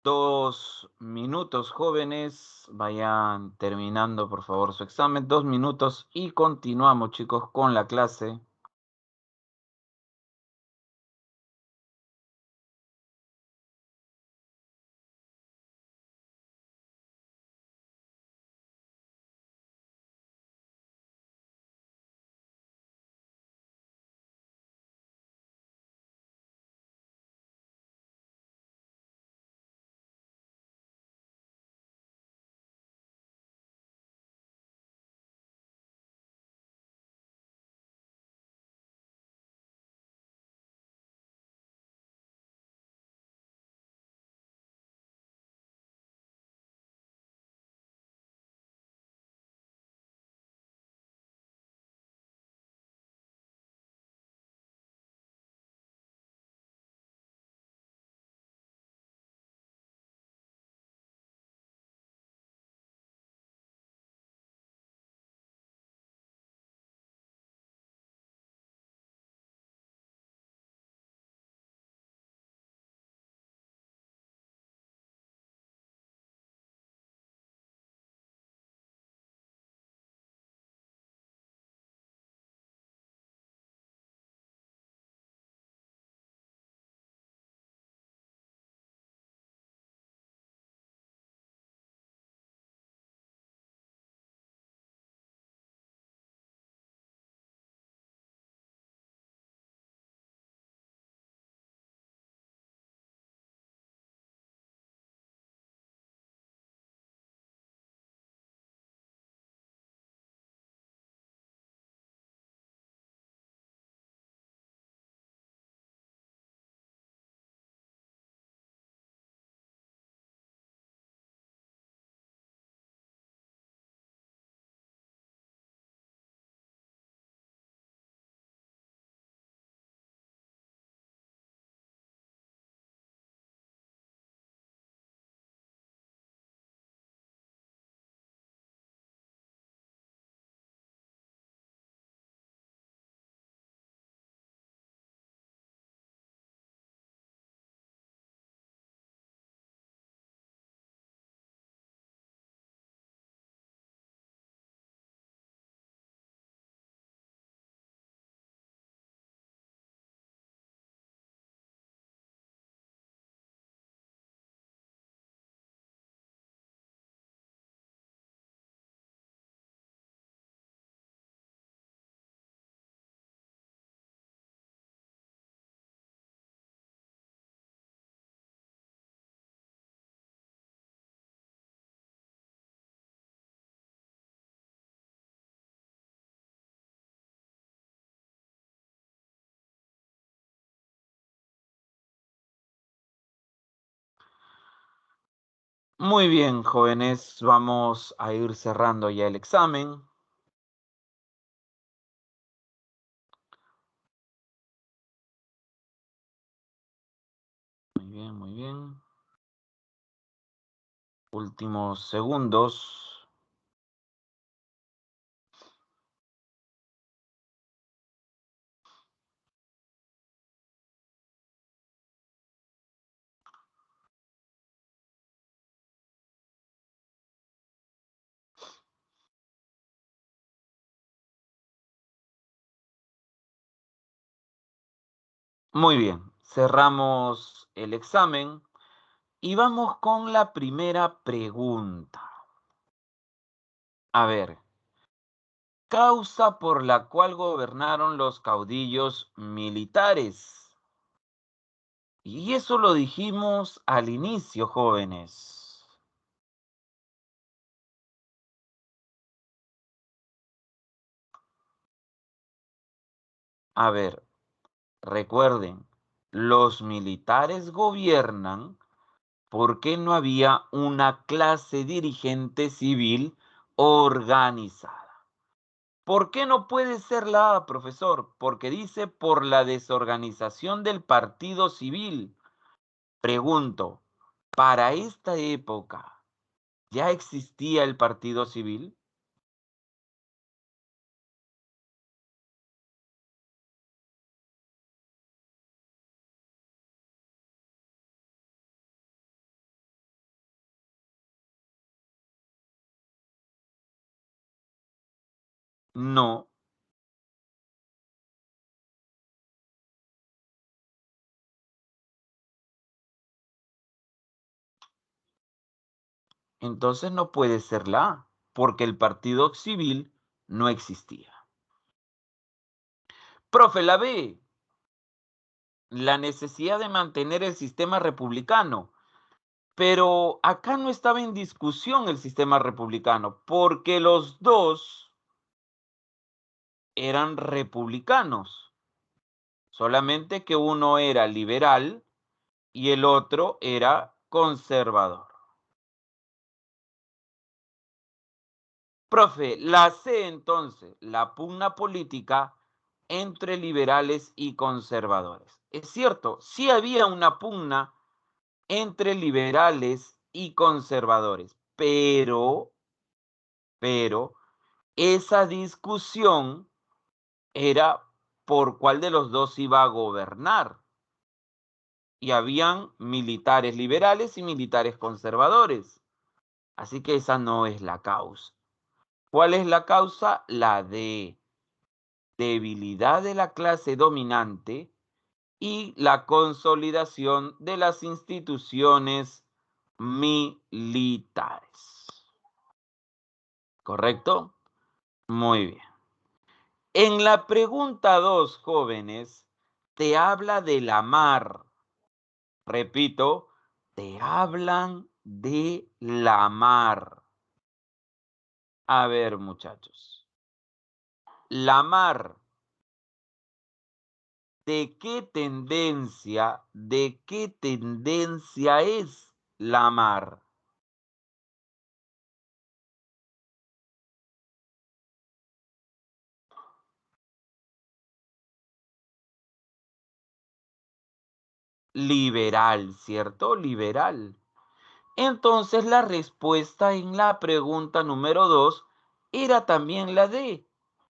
2 minutos, jóvenes. Vayan terminando, por favor, su examen. 2 minutos y continuamos, chicos, con la clase. Muy bien, jóvenes, vamos a ir cerrando ya el examen. Muy bien, muy bien. Últimos segundos. Muy bien, cerramos el examen y vamos con la primera pregunta. A ver, causa por la cual gobernaron los caudillos militares. Y eso lo dijimos al inicio, jóvenes. A ver, recuerden, los militares gobiernan porque no había una clase dirigente civil organizada. ¿Por qué no puede ser la A, profesor? Porque dice por la desorganización del partido civil. Pregunto, ¿para esta época ya existía el partido civil? No. Entonces no puede ser la A, porque el partido civil no existía. Profe, la B, la necesidad de mantener el sistema republicano. Pero acá no estaba en discusión el sistema republicano, porque los dos eran republicanos, solamente que uno era liberal y el otro era conservador. Profe, la C entonces, la pugna política entre liberales y conservadores. Es cierto, sí había una pugna entre liberales y conservadores, pero esa discusión era por cuál de los dos iba a gobernar. Y habían militares liberales y militares conservadores. Así que esa no es la causa. ¿Cuál es la causa? La de debilidad de la clase dominante y la consolidación de las instituciones militares. ¿Correcto? Muy bien. En la pregunta 2, jóvenes, te habla de la mar. Repito, te hablan de la mar. A ver, muchachos. La mar, de qué tendencia es la mar? Liberal, ¿cierto? Liberal. Entonces la respuesta en la pregunta número 2 era también la de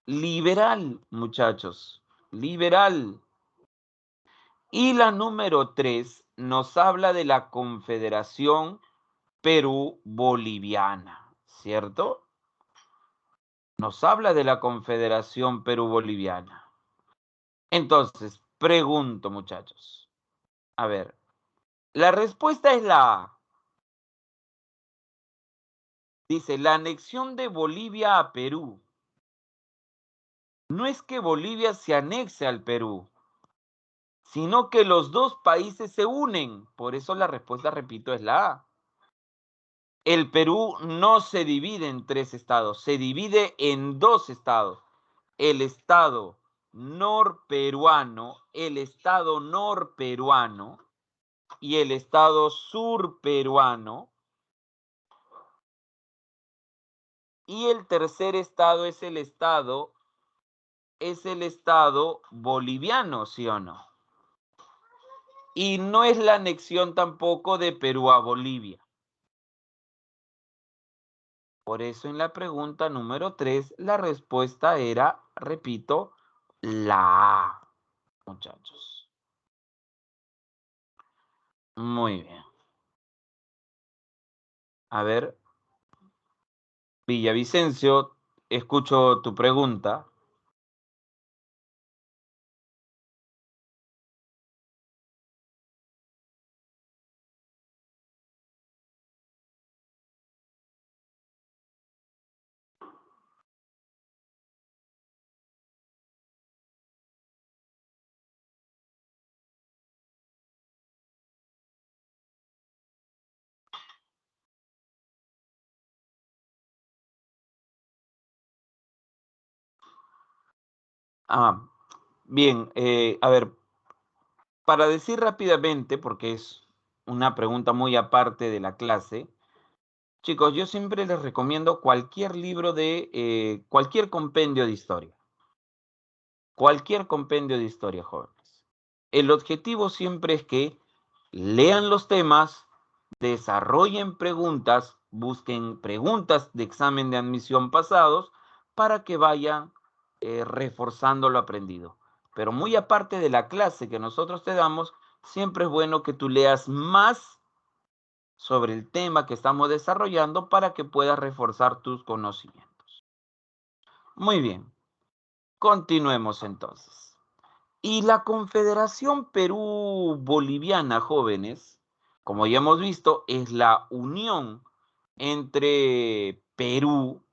liberal, muchachos. Liberal. Y la número 3 nos habla de la Confederación Perú-Boliviana, ¿cierto? Nos habla de la Confederación Perú-Boliviana. Entonces, pregunto, muchachos. A ver, la respuesta es la A. Dice, la anexión de Bolivia a Perú. No es que Bolivia se anexe al Perú, sino que los dos países se unen. Por eso la respuesta, repito, es la A. El Perú no se divide en 3 estados, se divide en 2 estados. El estado norperuano y el estado surperuano. Y el tercer estado es el estado boliviano, ¿sí o no? Y no es la anexión tampoco de Perú a Bolivia. Por eso en la pregunta número 3 la respuesta era, repito, la A, muchachos. Muy bien. A ver, Villavicencio, escucho tu pregunta. Ah, bien, a ver, para decir rápidamente, porque es una pregunta muy aparte de la clase, chicos, yo siempre les recomiendo cualquier libro de cualquier compendio de historia. Cualquier compendio de historia, jóvenes. El objetivo siempre es que lean los temas, desarrollen preguntas, busquen preguntas de examen de admisión pasados para que vayan reforzando lo aprendido. Pero muy aparte de la clase que nosotros te damos, siempre es bueno que tú leas más sobre el tema que estamos desarrollando para que puedas reforzar tus conocimientos. Muy bien. Continuemos entonces. Y la Confederación Perú-Boliviana, jóvenes, como ya hemos visto, es la unión entre Perú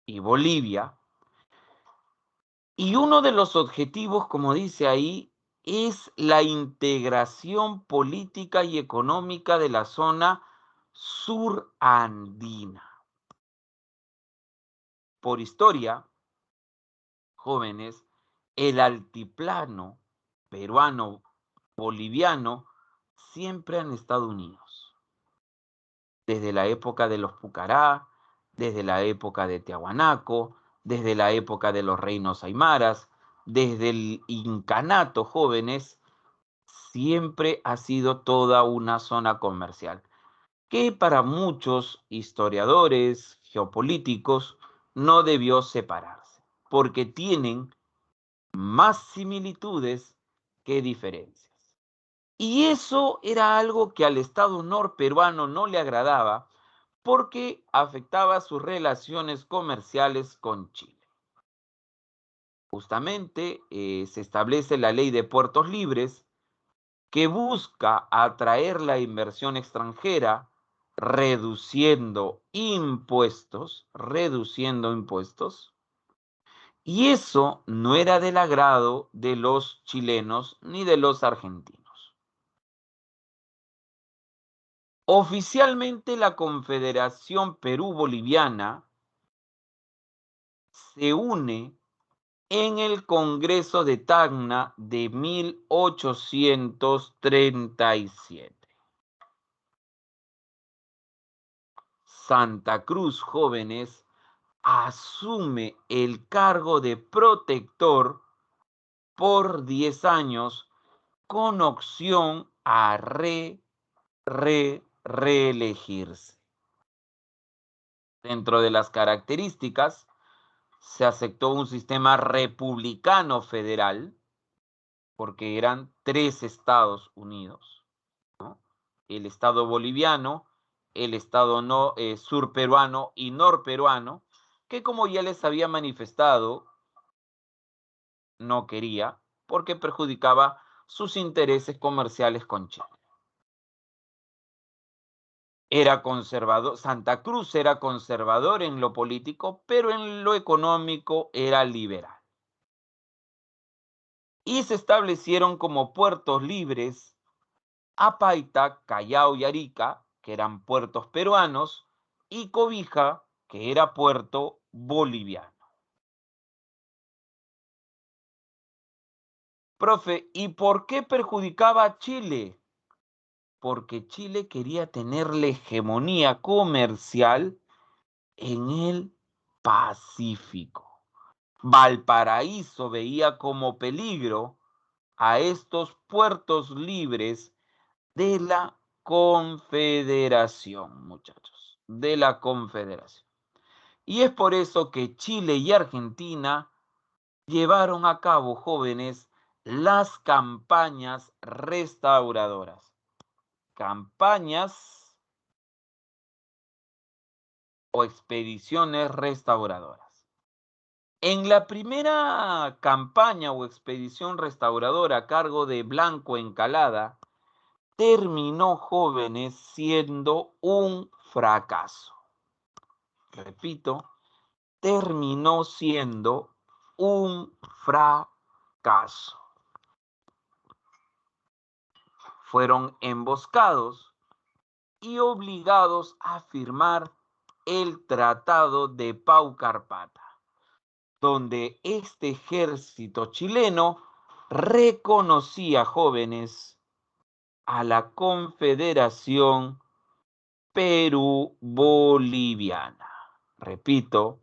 y Bolivia. Y uno de los objetivos, como dice ahí, es la integración política y económica de la zona surandina. Por historia, jóvenes, el altiplano peruano-boliviano siempre han estado unidos. Desde la época de los Pucará, desde la época de Tiahuanaco, desde la época de los reinos aymaras, desde el incanato, jóvenes, siempre ha sido toda una zona comercial, que para muchos historiadores geopolíticos no debió separarse, porque tienen más similitudes que diferencias. Y eso era algo que al Estado norperuano no le agradaba porque afectaba sus relaciones comerciales con Chile. Justamente se establece la ley de puertos libres que busca atraer la inversión extranjera reduciendo impuestos, y eso no era del agrado de los chilenos ni de los argentinos. Oficialmente la Confederación Perú-Boliviana se une en el Congreso de Tacna de 1837. Santa Cruz, jóvenes, asume el cargo de protector por 10 años con opción a reelegirse. Dentro de las características, se aceptó un sistema republicano federal, porque eran 3 Estados unidos, ¿no? El Estado boliviano, el Estado no, surperuano y norperuano, que como ya les había manifestado, no quería, porque perjudicaba sus intereses comerciales con Chile. Era conservador, Santa Cruz era conservador en lo político, pero en lo económico era liberal. Y se establecieron como puertos libres Apaita, Callao y Arica, que eran puertos peruanos, y Cobija, que era puerto boliviano. Profe, ¿y por qué perjudicaba a Chile? Porque Chile quería tener la hegemonía comercial en el Pacífico. Valparaíso veía como peligro a estos puertos libres de la Confederación, muchachos, de la Confederación. Y es por eso que Chile y Argentina llevaron a cabo, jóvenes, las campañas restauradoras. Campañas o expediciones restauradoras. En la primera campaña o expedición restauradora a cargo de Blanco Encalada, terminó, jóvenes, siendo un fracaso. Repito, terminó siendo un fracaso. Fueron emboscados y obligados a firmar el Tratado de Paucarpata, donde este ejército chileno reconocía, jóvenes, a la Confederación Perú-Boliviana. Repito,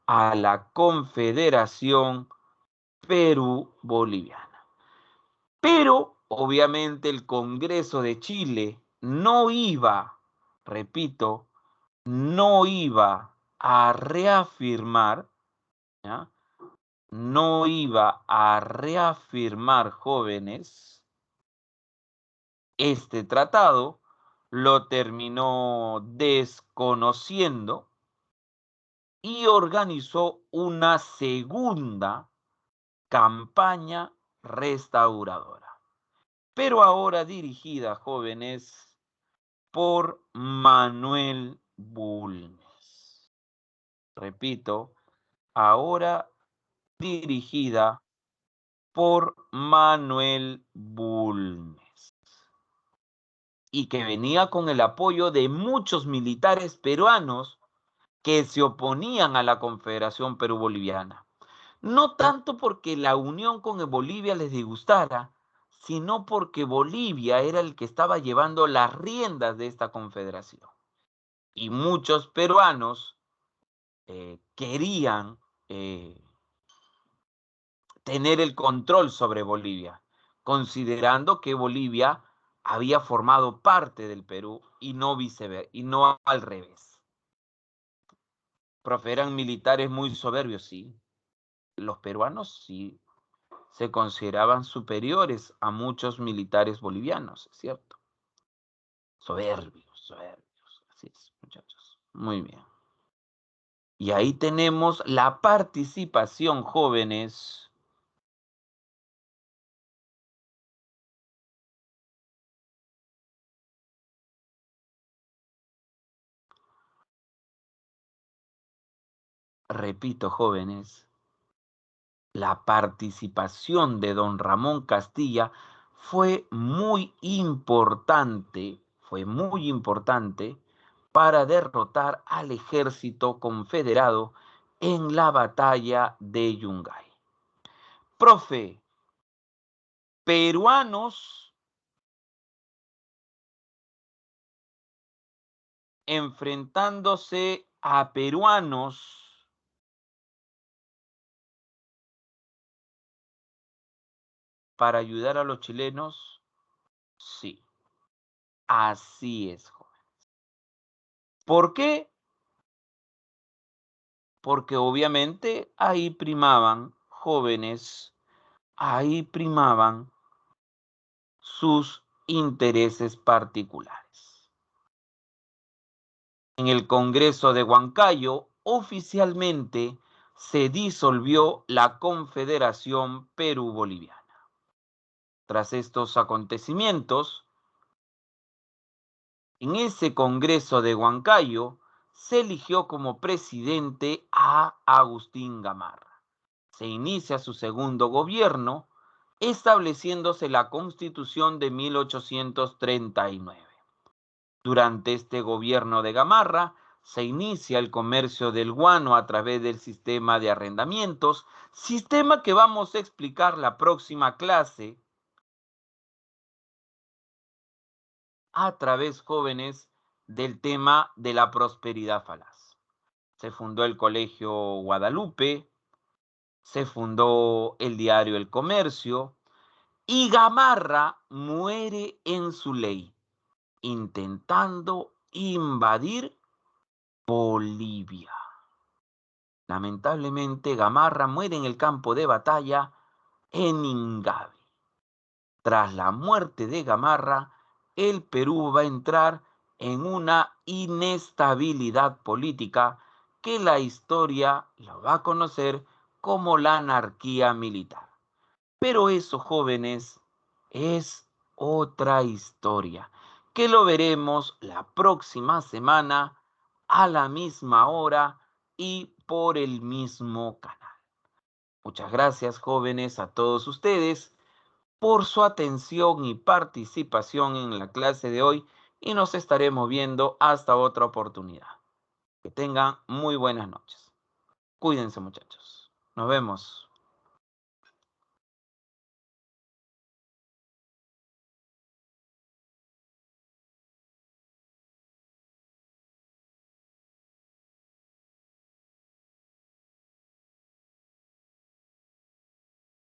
a la Confederación Perú-Boliviana. Pero, obviamente, el Congreso de Chile no iba, repito, no iba a reafirmar, ¿ya? No iba a reafirmar, jóvenes, este tratado, lo terminó desconociendo y organizó una segunda campaña restauradora, pero ahora dirigida, jóvenes, por Manuel Bulnes. Repito, ahora dirigida por Manuel Bulnes, y que venía con el apoyo de muchos militares peruanos que se oponían a la Confederación Perú-Boliviana. No tanto porque la unión con Bolivia les disgustara, sino porque Bolivia era el que estaba llevando las riendas de esta confederación. Y muchos peruanos querían tener el control sobre Bolivia, considerando que Bolivia había formado parte del Perú y no viceversa, y no al revés. Profe, eran militares muy soberbios, sí. Los peruanos sí se consideraban superiores a muchos militares bolivianos, ¿es cierto? Soberbios, soberbios. Así es, muchachos. Muy bien. Y ahí tenemos la participación, jóvenes. Repito, jóvenes, la participación de don Ramón Castilla fue muy importante para derrotar al ejército confederado en la batalla de Yungay. Profe, peruanos enfrentándose a peruanos para ayudar a los chilenos, sí, así es, joven. ¿Por qué? Porque obviamente ahí primaban jóvenes, ahí primaban sus intereses particulares. En el Congreso de Huancayo, oficialmente se disolvió la Confederación Perú-Boliviana. Tras estos acontecimientos, en ese Congreso de Huancayo se eligió como presidente a Agustín Gamarra. Se inicia su segundo gobierno, estableciéndose la Constitución de 1839. Durante este gobierno de Gamarra, se inicia el comercio del guano a través del sistema de arrendamientos, sistema que vamos a explicar la próxima clase, a través, jóvenes, del tema de la prosperidad falaz. Se fundó el Colegio Guadalupe, se fundó el diario El Comercio, y Gamarra muere en su ley, intentando invadir Bolivia. Lamentablemente, Gamarra muere en el campo de batalla en Ingavi. Tras la muerte de Gamarra, el Perú va a entrar en una inestabilidad política que la historia lo va a conocer como la anarquía militar. Pero eso, jóvenes, es otra historia, que lo veremos la próxima semana a la misma hora y por el mismo canal. Muchas gracias, jóvenes, a todos ustedes por su atención y participación en la clase de hoy, y nos estaremos viendo hasta otra oportunidad. Que tengan muy buenas noches. Cuídense, muchachos. Nos vemos.